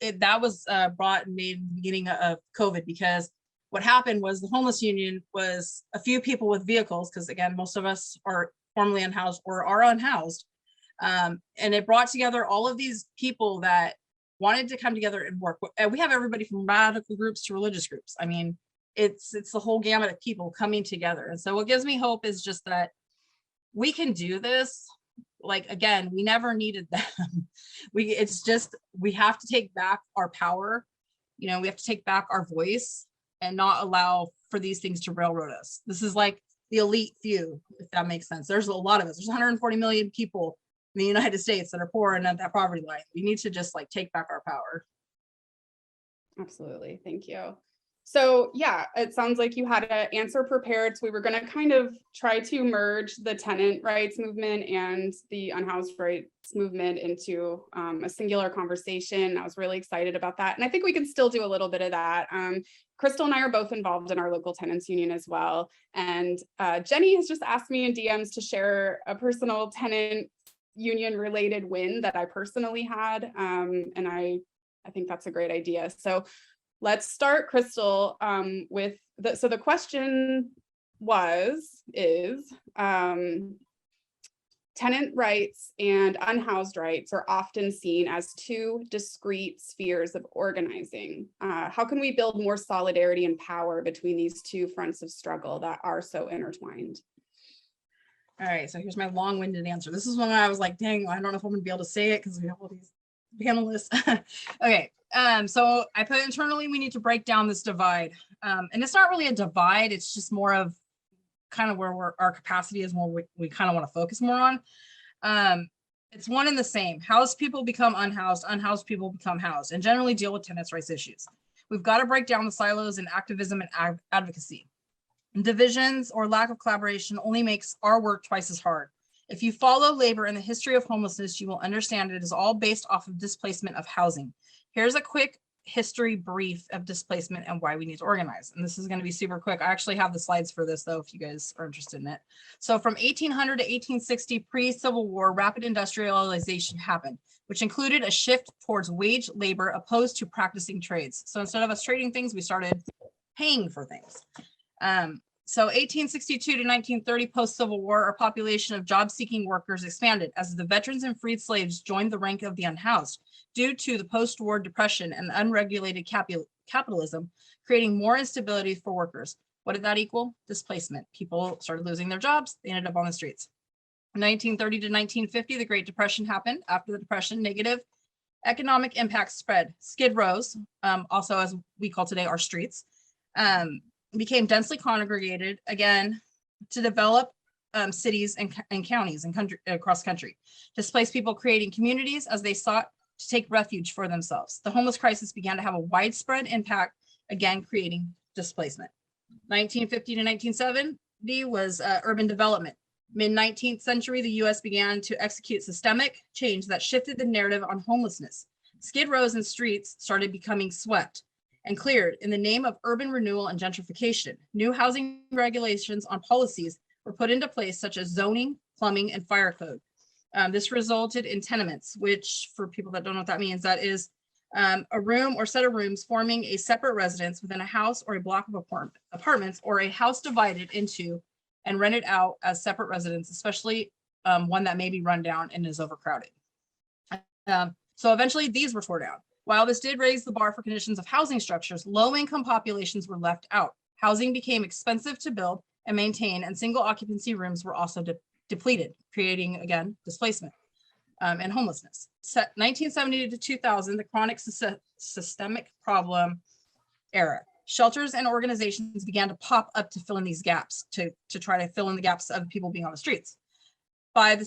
that was brought and made in the beginning of COVID, because what happened was the homeless union was a few people with vehicles, because again, most of us are formerly unhoused or are unhoused. And it brought together all of these people that wanted to come together and work. And we have everybody from radical groups to religious groups. I mean, it's the whole gamut of people coming together. And so what gives me hope is just that we can do this. Like, again, we never needed them. It's just, we have to take back our power. You know, we have to take back our voice and not allow for these things to railroad us. This is like the elite few, if that makes sense. There's a lot of us. There's 140 million people in the United States that are poor and at that poverty line. We need to just like take back our power. Absolutely. Thank you. So yeah, it sounds like you had an answer prepared. So we were going to kind of try to merge the tenant rights movement and the unhoused rights movement into a singular conversation. I was really excited about that. And I think we can still do a little bit of that. Crystal and I are both involved in our local tenants union as well. And Jenny has just asked me in DMs to share a personal tenant union related win that I personally had. And I think that's a great idea. So let's start, Crystal, with so the question is tenant rights and unhoused rights are often seen as two discrete spheres of organizing. How can we build more solidarity and power between these two fronts of struggle that are so intertwined? All right, so here's my long-winded answer. This is when I was like, dang, I don't know if I'm gonna be able to say it because we have all these panelists. Okay, so I put internally, we need to break down this divide. And it's not really a divide, it's just more of kind of where our capacity is, more we kind of want to focus more on. It's one and the same. Housed people become unhoused, unhoused people become housed, and generally deal with tenants' rights issues. We've got to break down the silos in activism and advocacy. Divisions or lack of collaboration only makes our work twice as hard. If you follow labor and the history of homelessness, you will understand it is all based off of displacement of housing. Here's a quick history brief of displacement and why we need to organize. And this is going to be super quick. I actually have the slides for this though, if you guys are interested in it. So from 1800 to 1860, pre-Civil War, rapid industrialization happened, which included a shift towards wage labor opposed to practicing trades. So instead of us trading things, we started paying for things. So 1862 to 1930, post-Civil War, our population of job-seeking workers expanded as the veterans and freed slaves joined the rank of the unhoused due to the post-war depression and unregulated capitalism, creating more instability for workers. What did that equal? Displacement. People started losing their jobs. They ended up on the streets. 1930 to 1950, the Great Depression happened. After the Depression, negative economic impacts spread. Skid rows, also as we call today our streets, became densely congregated again to develop cities and counties and country across country. Displaced people creating communities as they sought to take refuge for themselves. The homeless crisis began to have a widespread impact, again creating displacement. 1950 to 1970 was urban development. Mid-19th century, the US began to execute systemic change that shifted the narrative on homelessness. Skid rows and streets started becoming swept and cleared in the name of urban renewal and gentrification. New housing regulations on policies were put into place, such as zoning, plumbing, and fire code. This resulted in tenements, which for people that don't know what that means, that is a room or set of rooms forming a separate residence within a house or a block of apartments, or a house divided into and rented out as separate residents, especially one that may be run down and is overcrowded. So eventually these were torn down. While this did raise the bar for conditions of housing structures, low-income populations were left out. Housing became expensive to build and maintain, and single occupancy rooms were also depleted, creating, again, displacement and homelessness. 1970 to 2000, the chronic systemic problem era. Shelters and organizations began to pop up to fill in these gaps, to try to fill in the gaps of people being on the streets. But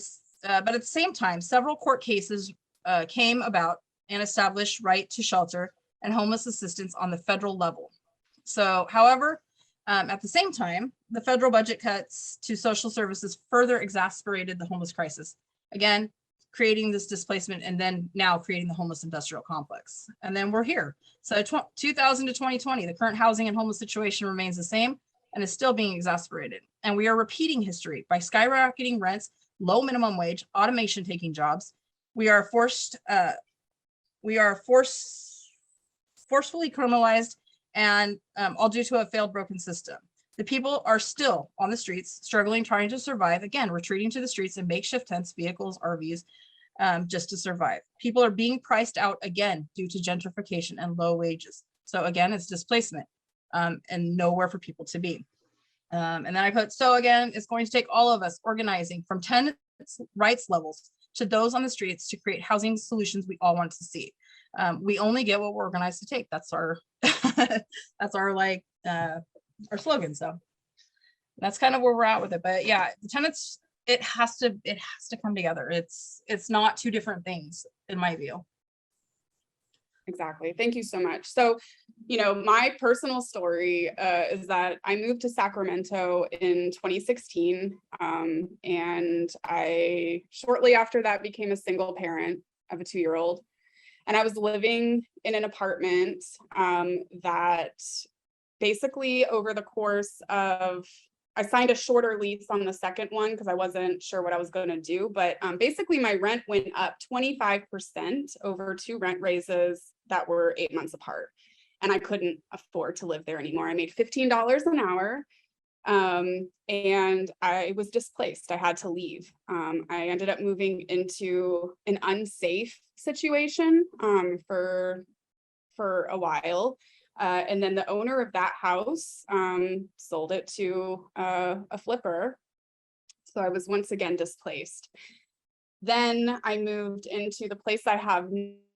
at the same time, several court cases came about and established right to shelter and homeless assistance on the federal level. So, however, at the same time, the federal budget cuts to social services further exacerbated the homeless crisis. Again, creating this displacement and then now creating the homeless industrial complex. And then we're here. So 2000 to 2020, the current housing and homeless situation remains the same and is still being exacerbated. And we are repeating history by skyrocketing rents, low minimum wage, automation taking jobs. We are forcefully criminalized, and all due to a failed, broken system. The people are still on the streets, struggling, trying to survive. Again, retreating to the streets in makeshift tents, vehicles, RVs, just to survive. People are being priced out again due to gentrification and low wages. So again, it's displacement and nowhere for people to be. And then I put, so again, it's going to take all of us organizing from tenants' rights levels to those on the streets to create housing solutions we all want to see. We only get what we're organized to take. That's our, that's our like, our slogan. So that's kind of where we're at with it. But yeah, the tenants, it has to come together. It's not two different things in my view. Exactly. Thank you so much. So, you know, my personal story is that I moved to Sacramento in 2016. And I shortly after that became a single parent of a 2-year-old. And I was living in an apartment that basically over the course of, I signed a shorter lease on the second one because I wasn't sure what I was going to do. But basically my rent went up 25% over 2 rent raises that were 8 months apart. And I couldn't afford to live there anymore. I made $15 an hour and I was displaced. I had to leave. I ended up moving into an unsafe situation for a while. And then the owner of that house sold it to a flipper. So I was once again displaced. Then I moved into the place I have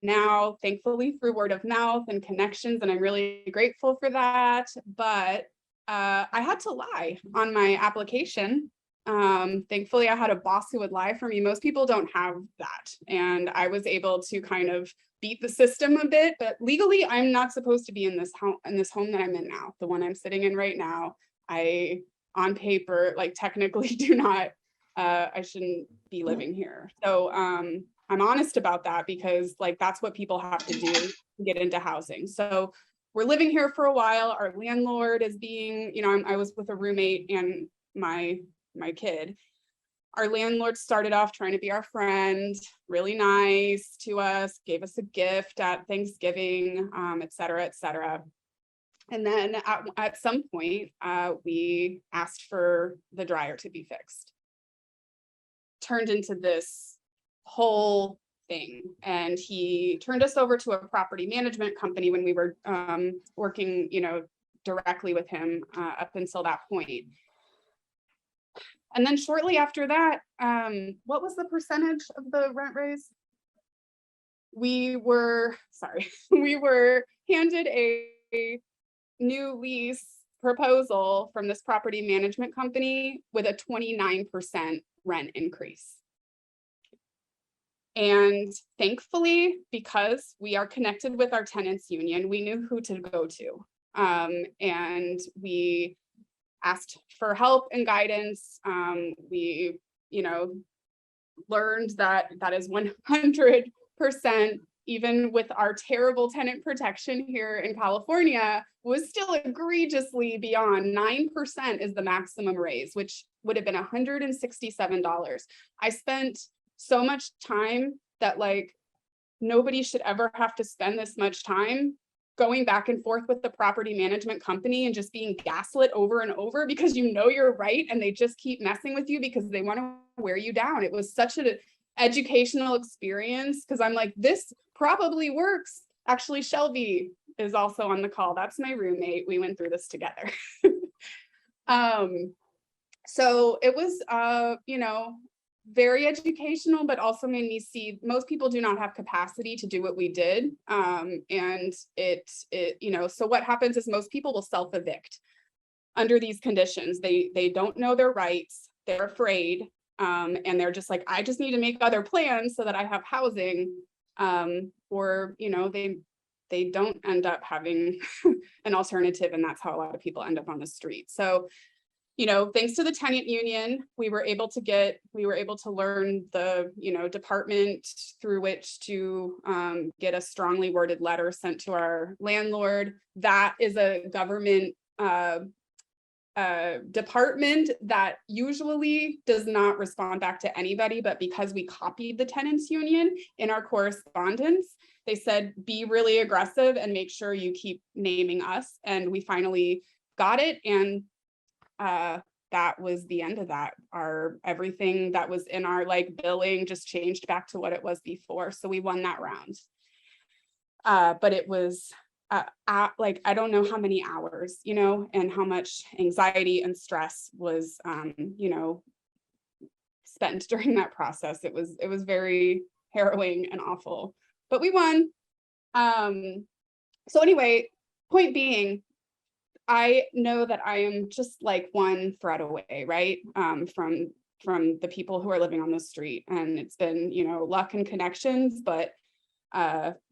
now, thankfully through word of mouth and connections, and I'm really grateful for that. But I had to lie on my application. Thankfully, I had a boss who would lie for me. Most people don't have that. And I was able to kind of beat the system a bit, but legally, I'm not supposed to be in this home that I'm in now, the one I'm sitting in right now. I, on paper, like technically do not, I shouldn't be living here. So I'm honest about that because like, that's what people have to do to get into housing. So we're living here for a while. Our landlord is being, you know, I was with a roommate and my kid. Our landlord started off trying to be our friend, really nice to us, gave us a gift at Thanksgiving, et cetera, et cetera. And then at some point, we asked for the dryer to be fixed. Turned into this whole thing. And he turned us over to a property management company when we were working, you know, directly with him up until that point. And then shortly after that, what was the percentage of the rent raise? We were handed a new lease proposal from this property management company with a 29% rent increase. And thankfully, because we are connected with our tenants union, we knew who to go to. And we asked for help and guidance. We, you know, learned that that is 100%, even with our terrible tenant protection here in California, was still egregiously beyond. 9% is the maximum raise, which would have been $167. I spent so much time that like nobody should ever have to spend this much time going back and forth with the property management company and just being gaslit over and over because you know you're right and they just keep messing with you because they want to wear you down. It was such an educational experience because I'm like, this probably works. Actually, Shelby is also on the call. That's my roommate. We went through this together. So it was, you know, very educational, but also made me see most people do not have capacity to do what we did. And it, you know, so what happens is most people will self-evict under these conditions. They don't know their rights. They're afraid. And they're just like, I just need to make other plans so that I have housing. Or, you know, they don't end up having an alternative. And that's how a lot of people end up on the street. So, you know, thanks to the tenant union, we were able to learn the, you know, department through which to get a strongly worded letter sent to our landlord. That is a government department that usually does not respond back to anybody, but because we copied the tenants union in our correspondence, they said, be really aggressive and make sure you keep naming us. And we finally got it. And that was the end of that. Everything that was in our like billing just changed back to what it was before. So we won that round. But it was like, I don't know how many hours, you know, and how much anxiety and stress was, you know, spent during that process. It was very harrowing and awful, but we won. So anyway, point being, I know that I am just like one thread away, right? From the people who are living on the street, and it's been, you know, luck and connections, but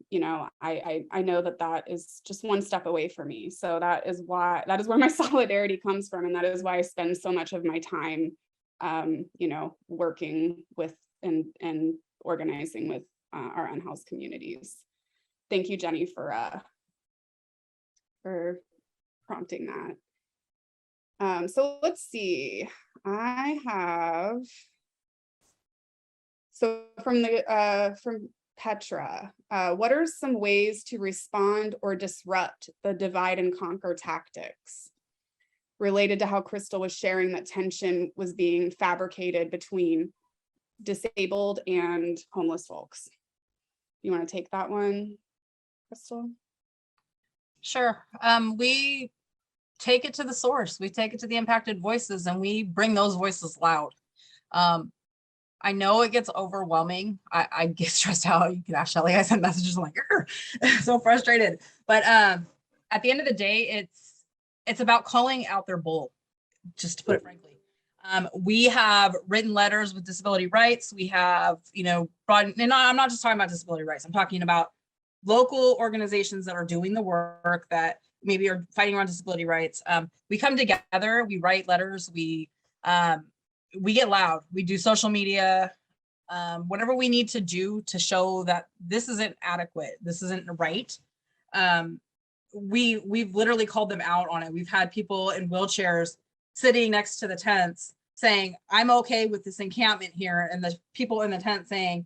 you know, I know that is just one step away for me. So that is where my solidarity comes from. And that is why I spend so much of my time, you know, working with and organizing with our unhoused communities. Thank you, Jenny, for prompting that. So let's see, so from Petra, what are some ways to respond or disrupt the divide and conquer tactics related to how Crystal was sharing that tension was being fabricated between disabled and homeless folks? You want to take that one, Crystal? Sure. We take it to the source. We take it to the impacted voices, and we bring those voices loud. I know it gets overwhelming. I get stressed out. You can ask Shelly. I send messages, I'm like, so frustrated. But at the end of the day, it's about calling out their bull, just to put it frankly. We have written letters with disability rights. We have, you know, and I'm not just talking about disability rights. I'm talking about local organizations that are doing the work that maybe are fighting around disability rights. We come together, we write letters, we get loud, we do social media, whatever we need to do to show that this isn't adequate, this isn't right. We've literally called them out on it. We've had people in wheelchairs sitting next to the tents saying, I'm okay with this encampment here. And the people in the tent saying,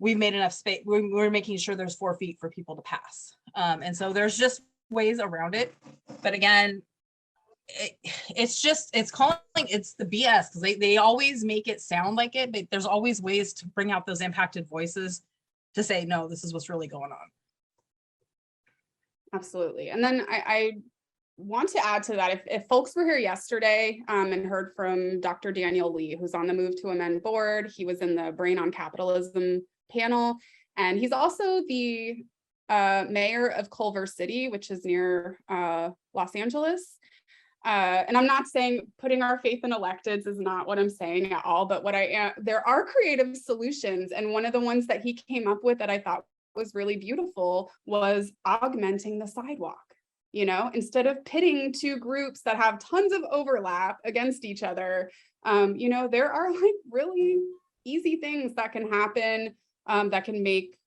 we've made enough space, we're making sure there's 4 feet for people to pass. And so there's just ways around it. But again, it's the BS, because they always make it sound like it, but there's always ways to bring out those impacted voices to say, no, this is what's really going on. Absolutely. And then I want to add to that, if folks were here yesterday and heard from Dr. Daniel Lee, who's on the Move to Amend board, he was in the Brain on Capitalism panel, and he's also the mayor of Culver City, which is near Los Angeles. And I'm not saying putting our faith in electeds is not what I'm saying at all, but there are creative solutions. And one of the ones that he came up with that I thought was really beautiful was augmenting the sidewalk. You know, instead of pitting 2 groups that have tons of overlap against each other, you know, there are like really easy things that can happen that can make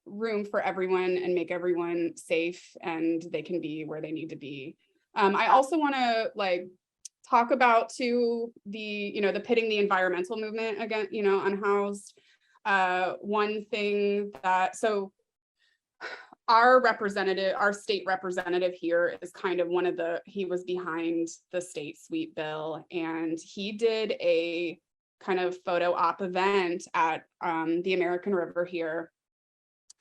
room for everyone and make everyone safe, and they can be where they need to be. I also want to like talk about too the pitting the environmental movement again, you know, unhoused. One thing that, so our state representative here is kind of he was behind the state sweep bill, and he did a kind of photo op event at the American River here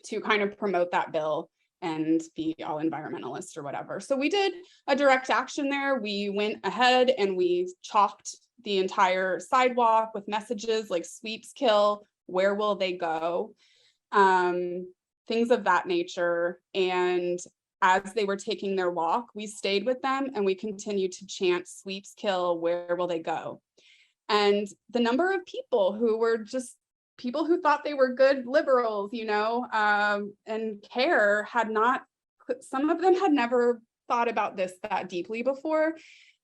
to kind of promote that bill and be all environmentalist or whatever. So we did a direct action there. We went ahead and we chalked the entire sidewalk with messages like sweeps kill, where will they go? Things of that nature. And as they were taking their walk, we stayed with them and we continued to chant sweeps kill, where will they go? And the number of people who were just people who thought they were good liberals, you know, and care some of them had never thought about this that deeply before.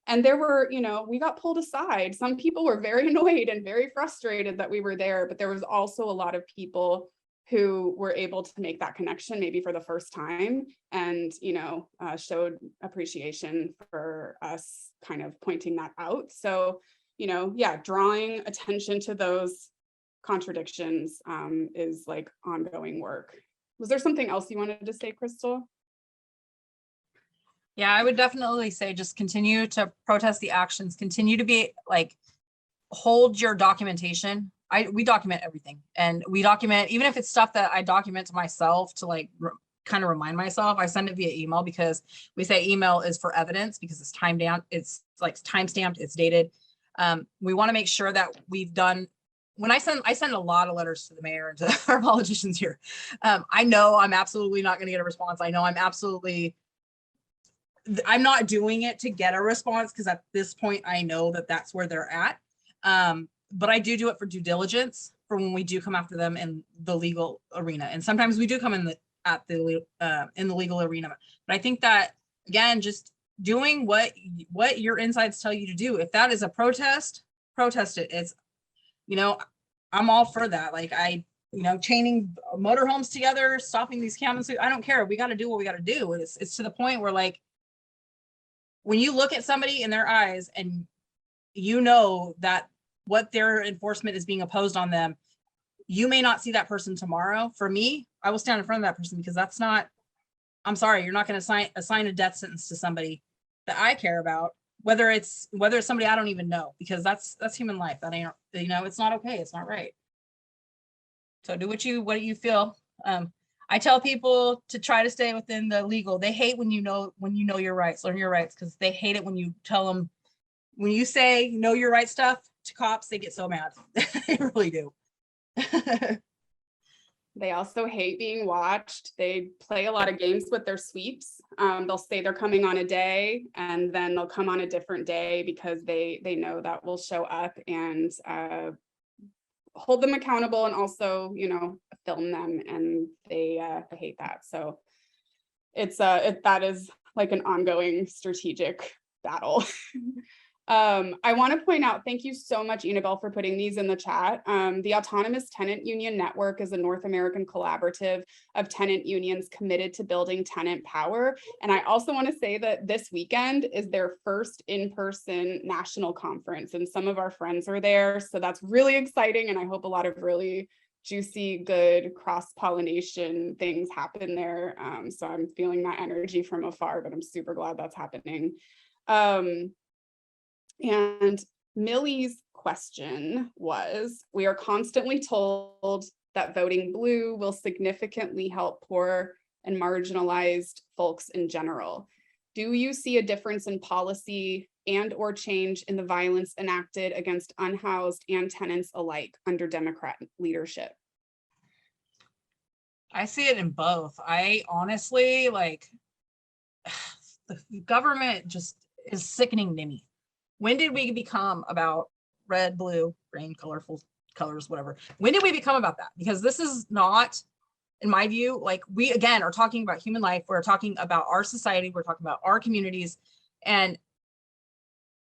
And there were, you know, we got pulled aside. Some people were very annoyed and very frustrated that we were there, but there was also a lot of people who were able to make that connection maybe for the first time, and, you know, showed appreciation for us kind of pointing that out. So, you know, yeah, drawing attention to those contradictions is like ongoing work. Was there something else you wanted to say, Crystal? Yeah, I would definitely say just continue to protest the actions, continue to be like, hold your documentation. We document everything, and we document, even if it's stuff that I document to myself to like kind of remind myself, I send it via email, because we say email is for evidence, because it's time down, it's like time stamped, it's dated. We want to make sure that we've done, when I send a lot of letters to the mayor and to our politicians here. I know I'm absolutely not going to get a response. I know I'm not doing it to get a response, because at this point I know that that's where they're at. But I do it for due diligence, for when we do come after them in the legal arena. And sometimes we do come in the legal arena. But I think that, again, just doing what your insides tell you to do. If that is a protest, protest it. It's, you know, I'm all for that. Like, you know, chaining motorhomes together, stopping these cabins. I don't care. We got to do what we got to do. It's to the point where, like, when you look at somebody in their eyes and you know that what their enforcement is being opposed on them, you may not see that person tomorrow. For me, I will stand in front of that person, because that's not, I'm sorry, you're not going to assign a death sentence to somebody that I care about, whether it's somebody I don't even know, because that's human life. That ain't, you know, it's not okay. It's not right. So do what you feel. I tell people to try to stay within the legal. They hate when you know your rights, learn your rights, because they hate it when you tell them, when you say know your right stuff to cops, they get so mad. They really do. They also hate being watched. They play a lot of games with their sweeps. They'll say they're coming on a day, and then they'll come on a different day, because they know that will show up and hold them accountable, and also, you know, film them, and they hate that. So that is like an ongoing strategic battle. I want to point out, thank you so much, Enabel, for putting these in the chat. The Autonomous Tenant Union Network is a North American collaborative of tenant unions committed to building tenant power. And I also want to say that this weekend is their first in-person national conference, and some of our friends are there. So that's really exciting. And I hope a lot of really juicy, good cross-pollination things happen there. So I'm feeling that energy from afar, but I'm super glad that's happening. And Millie's question was, we are constantly told that voting blue will significantly help poor and marginalized folks in general. Do you see a difference in policy and or change in the violence enacted against unhoused and tenants alike under Democrat leadership? I see it in both. I honestly, like, the government just is sickening to me. When did we become about red, blue, green, colorful colors, whatever? When did we become about that? Because this is not, in my view, like, we, again, are talking about human life. We're talking about our society. We're talking about our communities. And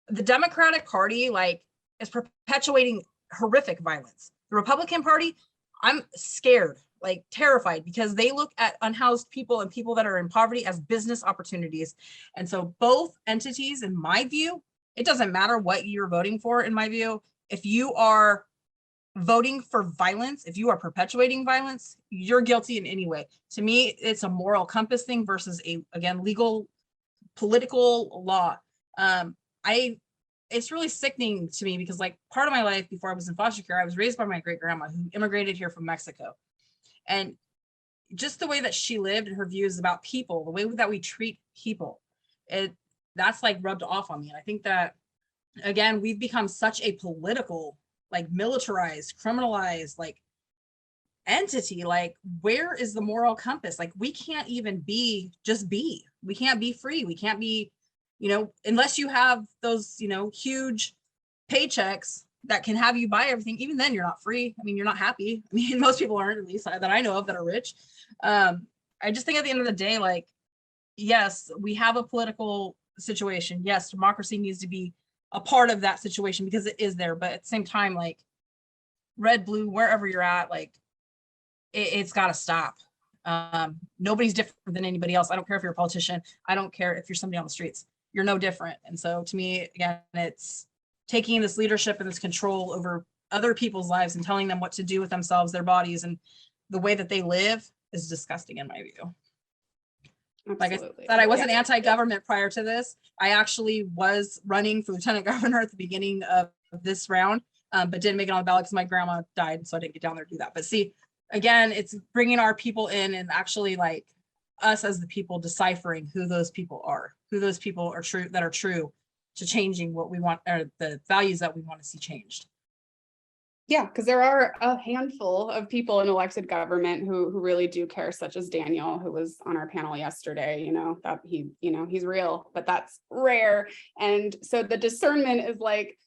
the Democratic Party, like, is perpetuating horrific violence. The Republican Party, I'm scared, like terrified, because they look at unhoused people and people that are in poverty as business opportunities. And so both entities, in my view, it doesn't matter what you're voting for, in my view. If you are voting for violence, if you are perpetuating violence, you're guilty in any way. To me, it's a moral compass thing versus again, legal, political law. It's really sickening to me, because, like, part of my life before I was in foster care, I was raised by my great grandma who immigrated here from Mexico. And just the way that she lived and her views about people, the way that we treat people, that's like rubbed off on me. And I think that, again, we've become such a political, like, militarized, criminalized, like, entity. Like, where is the moral compass? Like, we can't even be. We can't be free. We can't be, you know, unless you have those, you know, huge paychecks that can have you buy everything. Even then, you're not free. I mean, you're not happy. I mean, most people aren't, at least that I know of, that are rich. I just think at the end of the day, like, yes, we have a political situation. Yes, democracy needs to be a part of that situation, because it is there. But at the same time, like, red, blue, wherever you're at, like, it's got to stop. Nobody's different than anybody else. I don't care if you're a politician. I don't care if you're somebody on the streets. You're no different. And so to me, again, it's taking this leadership and this control over other people's lives and telling them what to do with themselves, their bodies, and the way that they live is disgusting in my view. Like I said, I wasn't anti-government prior to this. I actually was running for lieutenant governor at the beginning of this round, but didn't make it on the ballot because my grandma died, so I didn't get down there to do that. But see, again, it's bringing our people in and actually like us as the people deciphering who those people are, who those people are true, that are true to changing what we want, or the values that we want to see changed. Yeah, because there are a handful of people in elected government who really do care, such as Daniel, who was on our panel yesterday, that he's real, but that's rare. And so the discernment is like,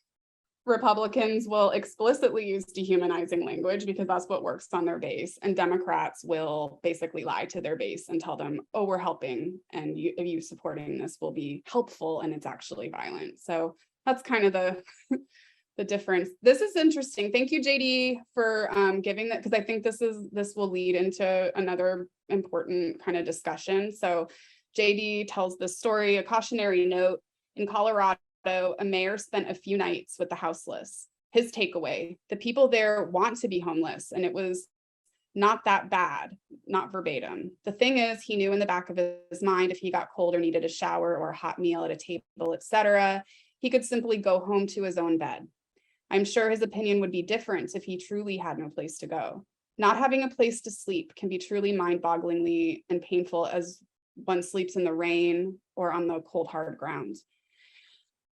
Republicans will explicitly use dehumanizing language because that's what works on their base, and Democrats will basically lie to their base and tell them, oh, we're helping, and you supporting this will be helpful, and it's actually violent. So that's kind of the difference. This is interesting. Thank you, JD, for giving that, because I think this will lead into another important kind of discussion. So JD tells this story, a cautionary note. In Colorado, a mayor spent a few nights with the houseless. His takeaway: the people there want to be homeless, and it was not that bad, not verbatim. The thing is, he knew in the back of his mind, if he got cold or needed a shower or a hot meal at a table, etc., he could simply go home to his own bed. I'm sure his opinion would be different if he truly had no place to go. Not having a place to sleep can be truly mind-bogglingly and painful as one sleeps in the rain or on the cold, hard ground.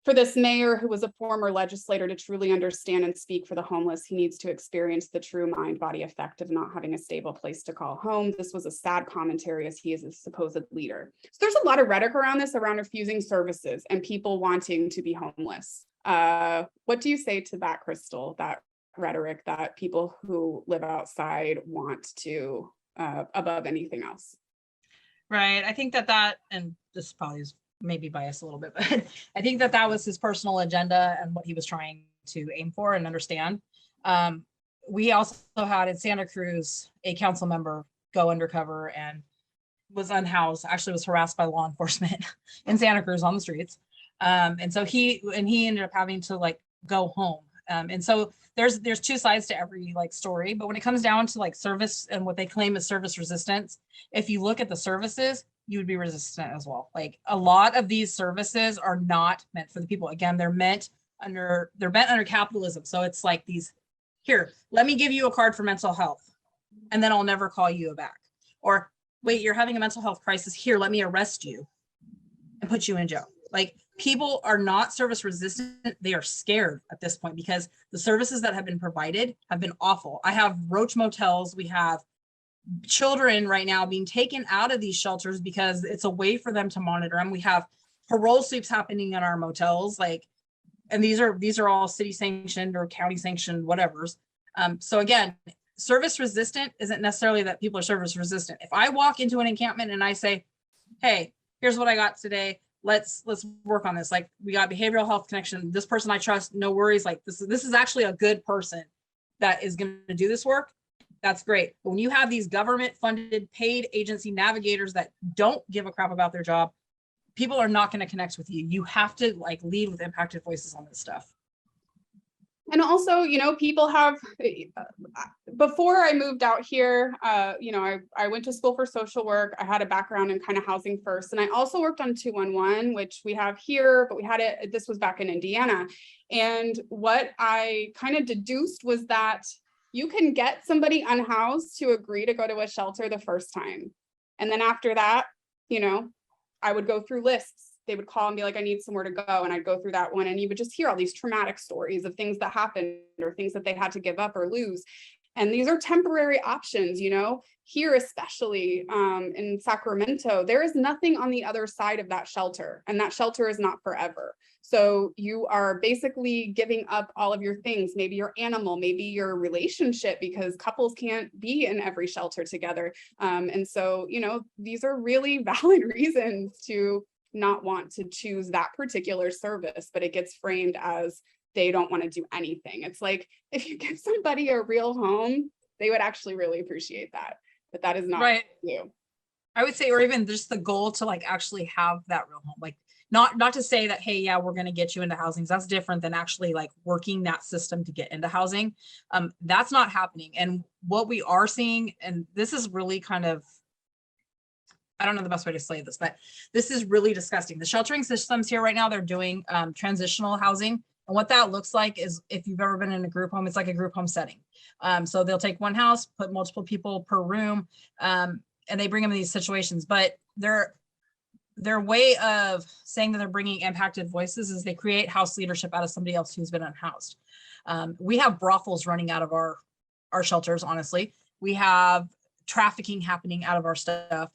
For this mayor, who was a former legislator, to truly understand and speak for the homeless, he needs to experience the true mind-body effect of not having a stable place to call home. This was a sad commentary, as he is a supposed leader. So there's a lot of rhetoric around this, around refusing services and people wanting to be homeless. What do you say to that, Crystal, that rhetoric that people who live outside want to above anything else? Right. I think that, and this probably is maybe biased a little bit, but I think that was his personal agenda and what he was trying to aim for and understand. We also had in Santa Cruz a council member go undercover and was unhoused, actually was harassed by law enforcement in Santa Cruz on the streets. And so he ended up having to like go home. And so there's two sides to every like story, but when it comes down to like service and what they claim is service resistance, if you look at the services, you would be resistant as well. Like a lot of these services are not meant for the people. Again, they're meant under capitalism. So it's like these, here, let me give you a card for mental health, and then I'll never call you back. Or wait, you're having a mental health crisis, here, let me arrest you and put you in jail. Like, people are not service resistant. They are scared at this point because the services that have been provided have been awful. I have roach motels. We have children right now being taken out of these shelters because it's a way for them to monitor them. We have parole sweeps happening in our motels, like, and these are all city sanctioned or county sanctioned, whatever's. So again, service resistant isn't necessarily that people are service resistant. If I walk into an encampment and I say, hey, here's what I got today, let's work on this. Like, we got behavioral health connection. This person I trust, no worries. Like, this is actually a good person that is going to do this work. That's great. But when you have these government funded paid agency navigators that don't give a crap about their job, people are not going to connect with you. You have to like lead with impacted voices on this stuff. And also, people have, before I moved out here, I went to school for social work. I had a background in kind of housing first. And I also worked on 211, which we have here, but we had it, this was back in Indiana. And what I kind of deduced was that you can get somebody unhoused to agree to go to a shelter the first time. And then after that, I would go through lists. They would call and be like, I need somewhere to go. And I'd go through that one. And you would just hear all these traumatic stories of things that happened or things that they had to give up or lose. And these are temporary options, here, especially in Sacramento, there is nothing on the other side of that shelter. And that shelter is not forever. So you are basically giving up all of your things, maybe your animal, maybe your relationship, because couples can't be in every shelter together. And so, these are really valid reasons to not want to choose that particular service, but it gets framed as they don't want to do anything. It's like, if you give somebody a real home, they would actually really appreciate that. But that is not Right. you. I would say, or even just the goal to like actually have that real home, like not to say that, hey, yeah, we're going to get you into housing. That's different than actually like working that system to get into housing. That's not happening. And what we are seeing, and this is really kind of, I don't know the best way to say this, but this is really disgusting. The sheltering systems here right now, they're doing transitional housing. And what that looks like is, if you've ever been in a group home, it's like a group home setting. So they'll take one house, put multiple people per room, and they bring them in these situations. But their way of saying that they're bringing impacted voices is they create house leadership out of somebody else who's been unhoused. We have brothels running out of our shelters, honestly. We have trafficking happening out of our stuff.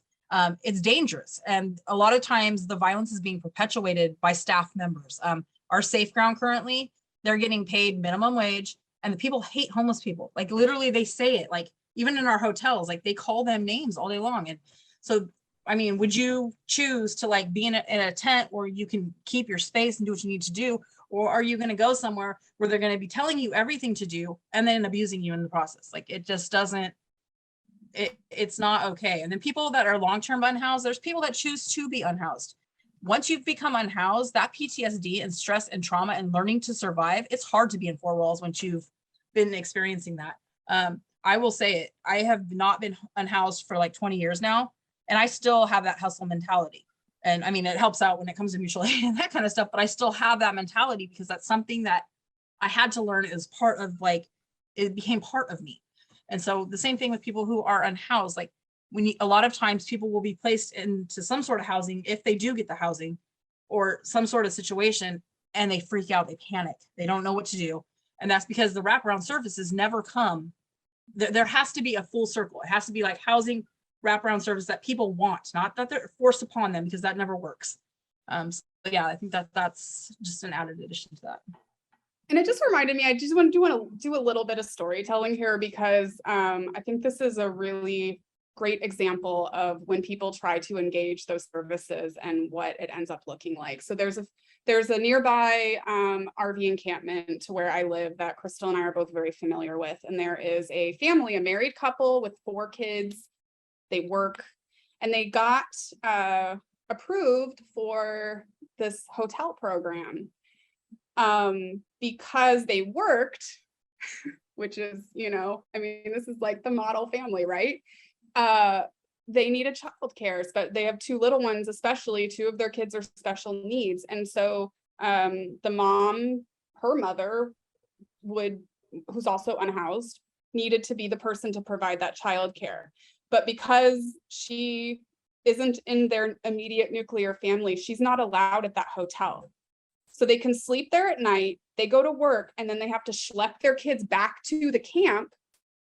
It's dangerous. And a lot of times the violence is being perpetuated by staff members. Our safe ground currently, they're getting paid minimum wage, and the people hate homeless people. Like literally they say it, like even in our hotels, like they call them names all day long. And so, I mean, would you choose to like be in a tent where you can keep your space and do what you need to do? Or are you going to go somewhere where they're going to be telling you everything to do and then abusing you in the process? Like it just doesn't, it's not okay. And then people that are long-term unhoused, there's people that choose to be unhoused. Once you've become unhoused, that PTSD and stress and trauma and learning to survive, it's hard to be in four walls once you've been experiencing that. I will say it, I have not been unhoused for like 20 years now, and I still have that hustle mentality. And I mean, it helps out when it comes to mutual aid and that kind of stuff, but I still have that mentality because that's something that I had to learn as part of like, it became part of me. And so the same thing with people who are unhoused, like a lot of times people will be placed into some sort of housing if they do get the housing or some sort of situation, and they freak out, they panic, they don't know what to do. And that's because the wraparound services never come. There has to be a full circle. It has to be like housing, wraparound service that people want, not that they're forced upon them, because that never works. So yeah, I think that's just an added addition to that. And it just reminded me, I just want to do a little bit of storytelling here, because I think this is a really great example of when people try to engage those services and what it ends up looking like. So there's a nearby RV encampment to where I live that Crystal and I are both very familiar with. And there is a family, a married couple with 4 kids. They work, and they got approved for this hotel program because they worked, which is, I mean, this is like the model family, right? They needed childcare, but they have 2 little ones, especially 2 of their kids are special needs. And so the mom, her mother who's also unhoused, needed to be the person to provide that childcare. But because she isn't in their immediate nuclear family, she's not allowed at that hotel. So they can sleep there at night, they go to work, and then they have to schlep their kids back to the camp.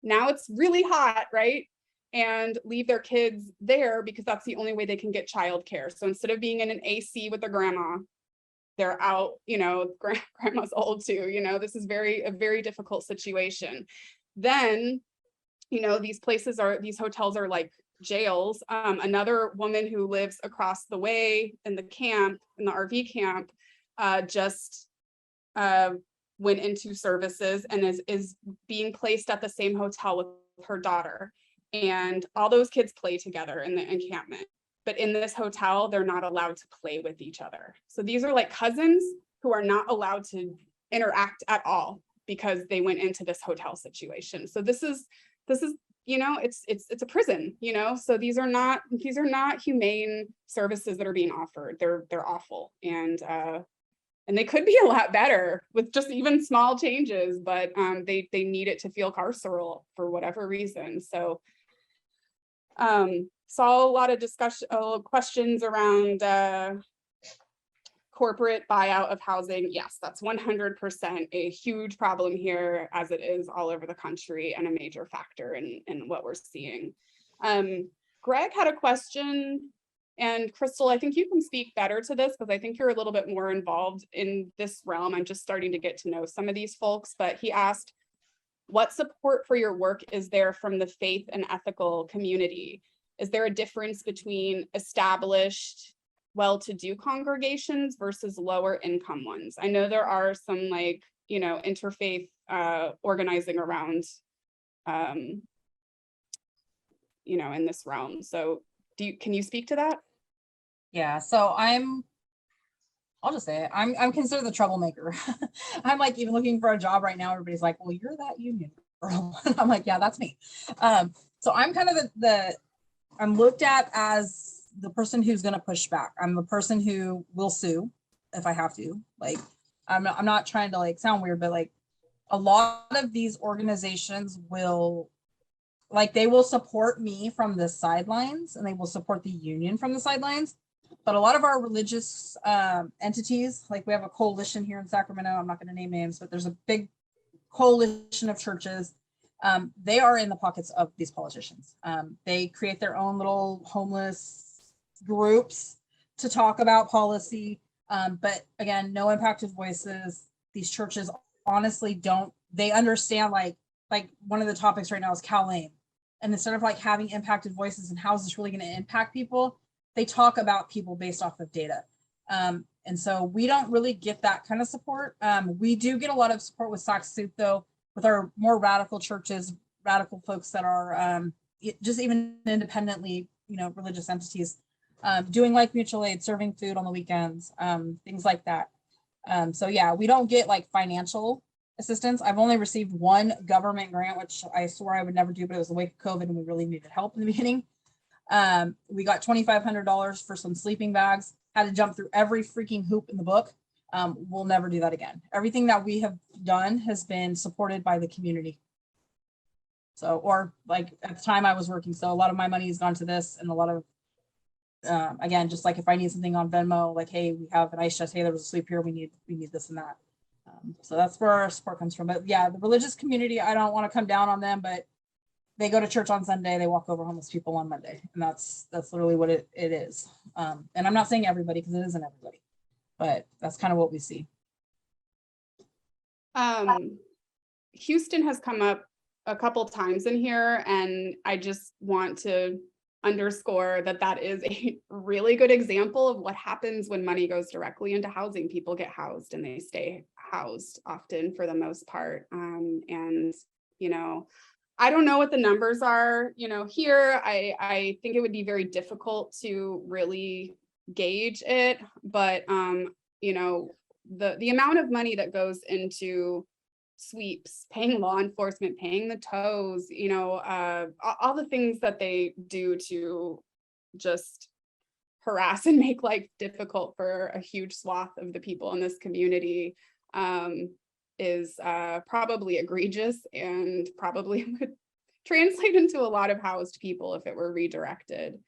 Now it's really hot, right? And leave their kids there because that's the only way they can get childcare. So instead of being in an AC with their grandma, they're out, grandma's old too, this is a very difficult situation. Then, these hotels are like jails. Another woman who lives across the way in the RV camp, just went into services and is being placed at the same hotel with her daughter. And all those kids play together in the encampment. But in this hotel, they're not allowed to play with each other. So these are like cousins who are not allowed to interact at all because they went into this hotel situation. So this is it's a prison, so these are not humane services that are being offered. They're awful, and they could be a lot better with just even small changes, but they need it to feel carceral for whatever reason. So saw a lot of questions around corporate buyout of housing. Yes, that's 100% a huge problem here, as it is all over the country, and a major factor in what we're seeing. Greg had a question, and Crystal, I think you can speak better to this because I think you're a little bit more involved in this realm. I'm just starting to get to know some of these folks, but he asked, what support for your work is there from the faith and ethical community? Is there a difference between established, well-to-do congregations versus lower income ones? I know there are some interfaith organizing around you know, in this realm. So can you speak to that? Yeah, so I'll just say it. I'm considered the troublemaker. I'm like even looking for a job right now. Everybody's like, well, you're that union girl. I'm like, yeah, that's me. So I'm kind of I'm looked at as the person who's going to push back. I'm the person who will sue if I have to. Like, I'm not trying to like sound weird, but like a lot of these organizations will, like, they will support me from the sidelines and they will support the union from the sidelines. But a lot of our religious entities, like we have a coalition here in Sacramento, I'm not going to name names, but there's a big coalition of churches. They are in the pockets of these politicians. They create their own little homeless groups to talk about policy. But again, no impacted voices. These churches honestly don't, they understand like one of the topics right now is Cal Lame. And instead of like having impacted voices and how is this really going to impact people, they talk about people based off of data. And so we don't really get that kind of support. We do get a lot of support with Sac SOUP though, with our more radical churches, radical folks that are just even independently, you know, religious entities, doing like mutual aid, serving food on the weekends, things like that. So yeah, we don't get like financial assistance. I've only received one government grant, which I swore I would never do, but it was the wake of COVID and we really needed help in the beginning. We got $2,500 for some sleeping bags, had to jump through every freaking hoop in the book. We'll never do that again. Everything that we have done has been supported by the community. So, or like at the time I was working, so a lot of my money has gone to this, and a lot of, again, just like if I need something on Venmo, like, hey, we have an ice chest, hey, there was a sleep here, we need this and that. So that's where our support comes from. But yeah, the religious community, I don't want to come down on them, but they go to church on Sunday, they walk over homeless people on Monday. And that's literally what it is. And I'm not saying everybody, because it isn't everybody, but that's kind of what we see. Houston has come up a couple times in here, and I just want to underscore that is a really good example of what happens when money goes directly into housing. People get housed and they stay housed often for the most part. And, you know, I don't know what the numbers are, you know, here. I think it would be very difficult to really gauge it, but, you know, the amount of money that goes into sweeps, paying law enforcement, paying the tows, you know, all the things that they do to just harass and make life difficult for a huge swath of the people in this community, is probably egregious, and probably would translate into a lot of housed people if it were redirected.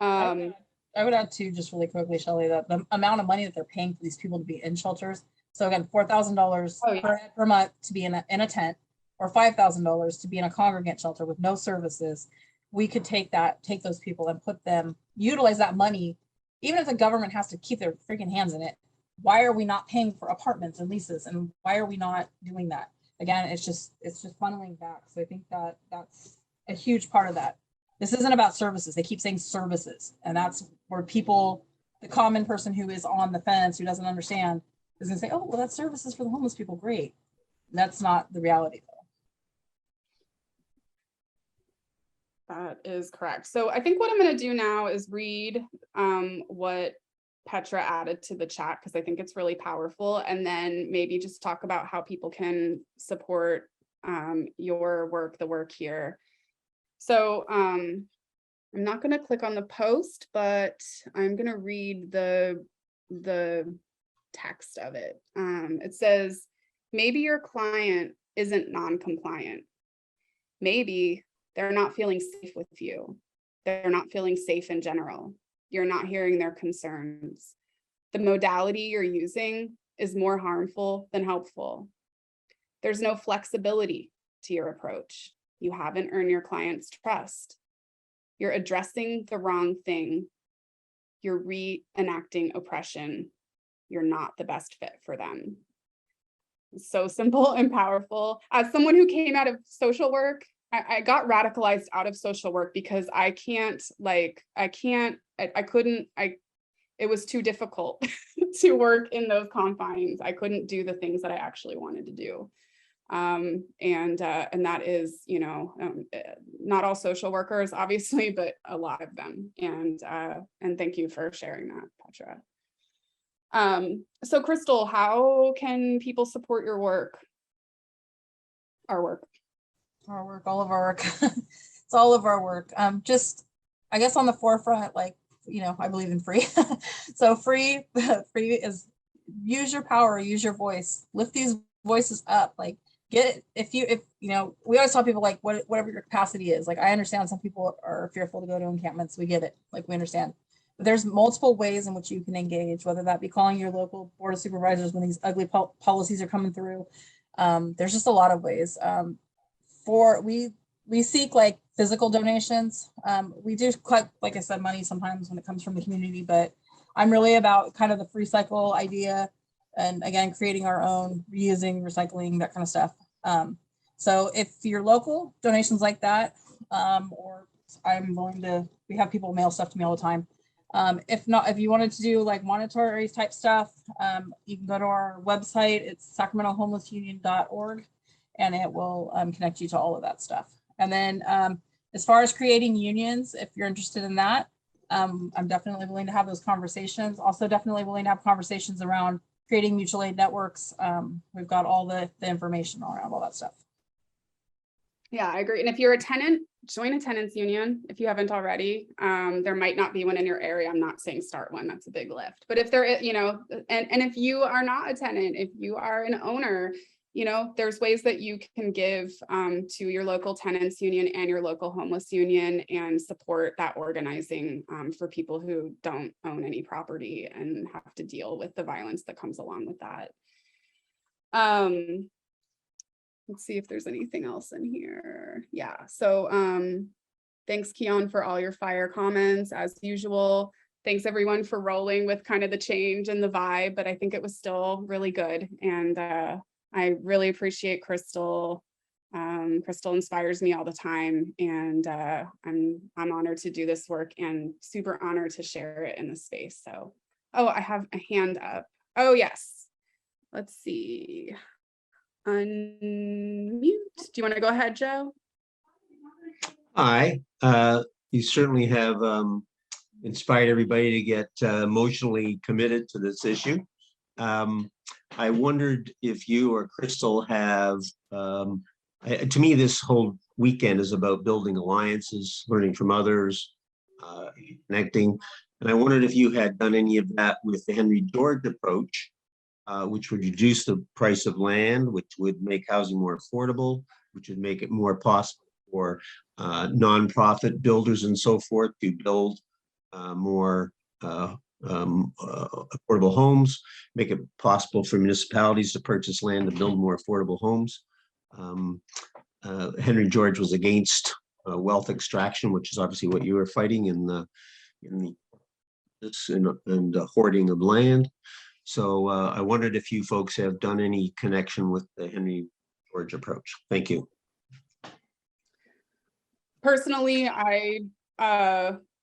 I would add too, just really quickly, Shelly, that the amount of money that they're paying for these people to be in shelters. So again, $4,000 per month to be in a tent, or $5,000 to be in a congregant shelter with no services. We could take those people and utilize that money, even if the government has to keep their freaking hands in it. Why are we not paying for apartments and leases? And why are we not doing that? Again, it's just funneling back. So I think that's a huge part of that. This isn't about services. They keep saying services. And that's where people, the common person who is on the fence, who doesn't understand, is going to say, oh, well, that's services for the homeless people. Great. That's not the reality, though. That is correct. So I think what I'm going to do now is read what Petra added to the chat, because I think it's really powerful, and then maybe just talk about how people can support your work, the work here. So I'm not going to click on the post, but I'm going to read the text of it. It says, maybe your client isn't non-compliant. Maybe they're not feeling safe with you. They're not feeling safe in general. You're not hearing their concerns. The modality you're using is more harmful than helpful. There's no flexibility to your approach. You haven't earned your client's trust. You're addressing the wrong thing. You're reenacting oppression. You're not the best fit for them. It's so simple and powerful. As someone who came out of social work, I got radicalized out of social work because it was too difficult to work in those confines. I couldn't do the things that I actually wanted to do. And that is, you know, not all social workers, obviously, but a lot of them. And thank you for sharing that, Petra. So Crystal, how can people support your work? Our work, all of our work. It's all of our work. Just, I guess on the forefront, like, you know, I believe in free. So free is use your power, use your voice, lift these voices up, like if you know, we always tell people like whatever your capacity is. Like, I understand some people are fearful to go to encampments. We get it. Like, we understand. But there's multiple ways in which you can engage, whether that be calling your local board of supervisors when these ugly policies are coming through. There's just a lot of ways. We seek like physical donations. We do quite, like I said, money sometimes when it comes from the community, but I'm really about kind of the free cycle idea. And again, creating our own, reusing, recycling, that kind of stuff. So if you're local, donations like that, or I'm willing to, we have people mail stuff to me all the time. If not, if you wanted to do like monetary type stuff, you can go to our website. It's sacramentohomelessunion.org, and it will connect you to all of that stuff. And then as far as creating unions, if you're interested in that, I'm definitely willing to have those conversations. Also definitely willing to have conversations around creating mutual aid networks. We've got all the information around all that stuff. Yeah, I agree. And if you're a tenant, join a tenants union if you haven't already. There might not be one in your area. I'm not saying start one, that's a big lift. But if there is, you know, and if you are not a tenant, if you are an owner, you know, there's ways that you can give to your local tenants union and your local homeless union and support that organizing for people who don't own any property and have to deal with the violence that comes along with that. Let's see if there's anything else in here. Yeah, so thanks, Keon, for all your fire comments as usual. Thanks everyone for rolling with kind of the change and the vibe, but I think it was still really good. And I really appreciate Crystal. Crystal inspires me all the time, and I'm honored to do this work and super honored to share it in the space. So, oh, I have a hand up. Oh yes, let's see. Unmute. Do you want to go ahead, Joe? Hi. You certainly have inspired everybody to get emotionally committed to this issue. I wondered if you or Crystal have, to me, this whole weekend is about building alliances, learning from others, connecting. And I wondered if you had done any of that with the Henry George approach, which would reduce the price of land, which would make housing more affordable, which would make it more possible for nonprofit builders and so forth to build more affordable homes, make it possible for municipalities to purchase land to build more affordable homes. Henry George was against wealth extraction, which is obviously what you were fighting in the hoarding of land. So I wondered if you folks have done any connection with the Henry George approach. Thank you. Personally, I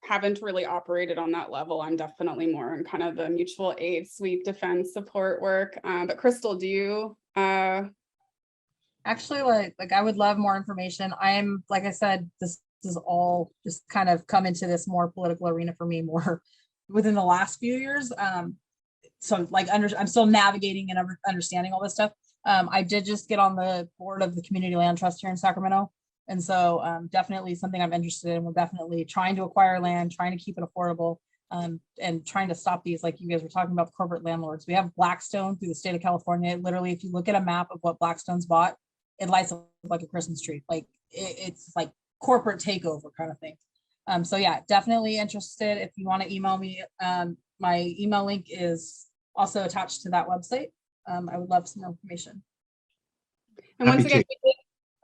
haven't really operated on that level. I'm definitely more in kind of the mutual aid, sweep, defense, support work. But Crystal, do you? Actually, like I would love more information. I'm, like I said, this is all just kind of come into this more political arena for me more within the last few years. So like I'm still navigating and understanding all this stuff. I did just get on the board of the Community Land Trust here in Sacramento. And so definitely something I'm interested in. We're definitely trying to acquire land, trying to keep it affordable, and trying to stop these, like you guys were talking about, the corporate landlords. We have Blackstone through the state of California. Literally, if you look at a map of what Blackstone's bought, it lights up like a Christmas tree. Like it's like corporate takeover kind of thing. So yeah, definitely interested. If you want to email me, my email link is also attached to that website. I would love some more information. And once again,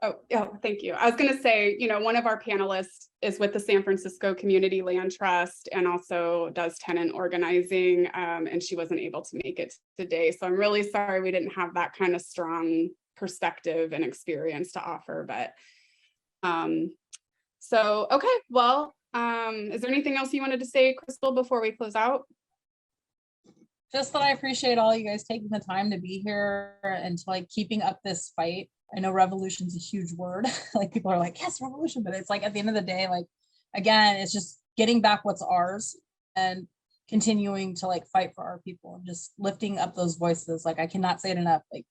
oh, thank you. I was going to say, you know, one of our panelists is with the San Francisco Community Land Trust and also does tenant organizing, and she wasn't able to make it today. So I'm really sorry we didn't have that kind of strong perspective and experience to offer. But so, okay, well, is there anything else you wanted to say, Crystal, before we close out? Just that I appreciate all you guys taking the time to be here and to like keeping up this fight. I know revolution's a huge word. Like people are like, yes, revolution, but it's like at the end of the day, like, again, it's just getting back what's ours and continuing to like fight for our people and just lifting up those voices. Like I cannot say it enough, like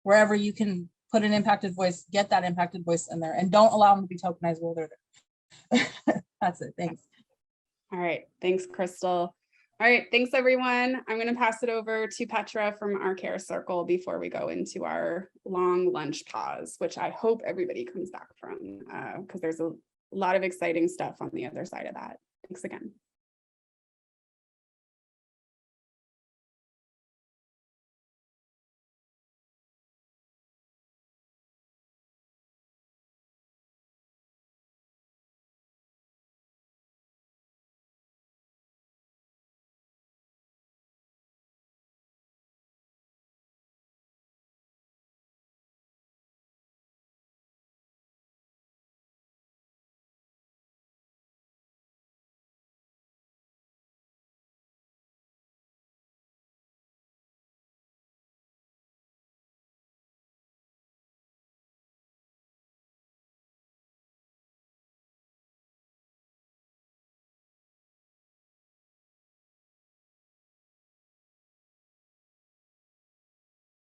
wherever you can put an impacted voice, get that impacted voice in there and don't allow them to be tokenized while they're there. That's it. Thanks. All right. Thanks, Crystal. All right. Thanks, everyone. I'm going to pass it over to Petra from our care circle before we go into our long lunch pause, which I hope everybody comes back from because there's a lot of exciting stuff on the other side of that. Thanks again.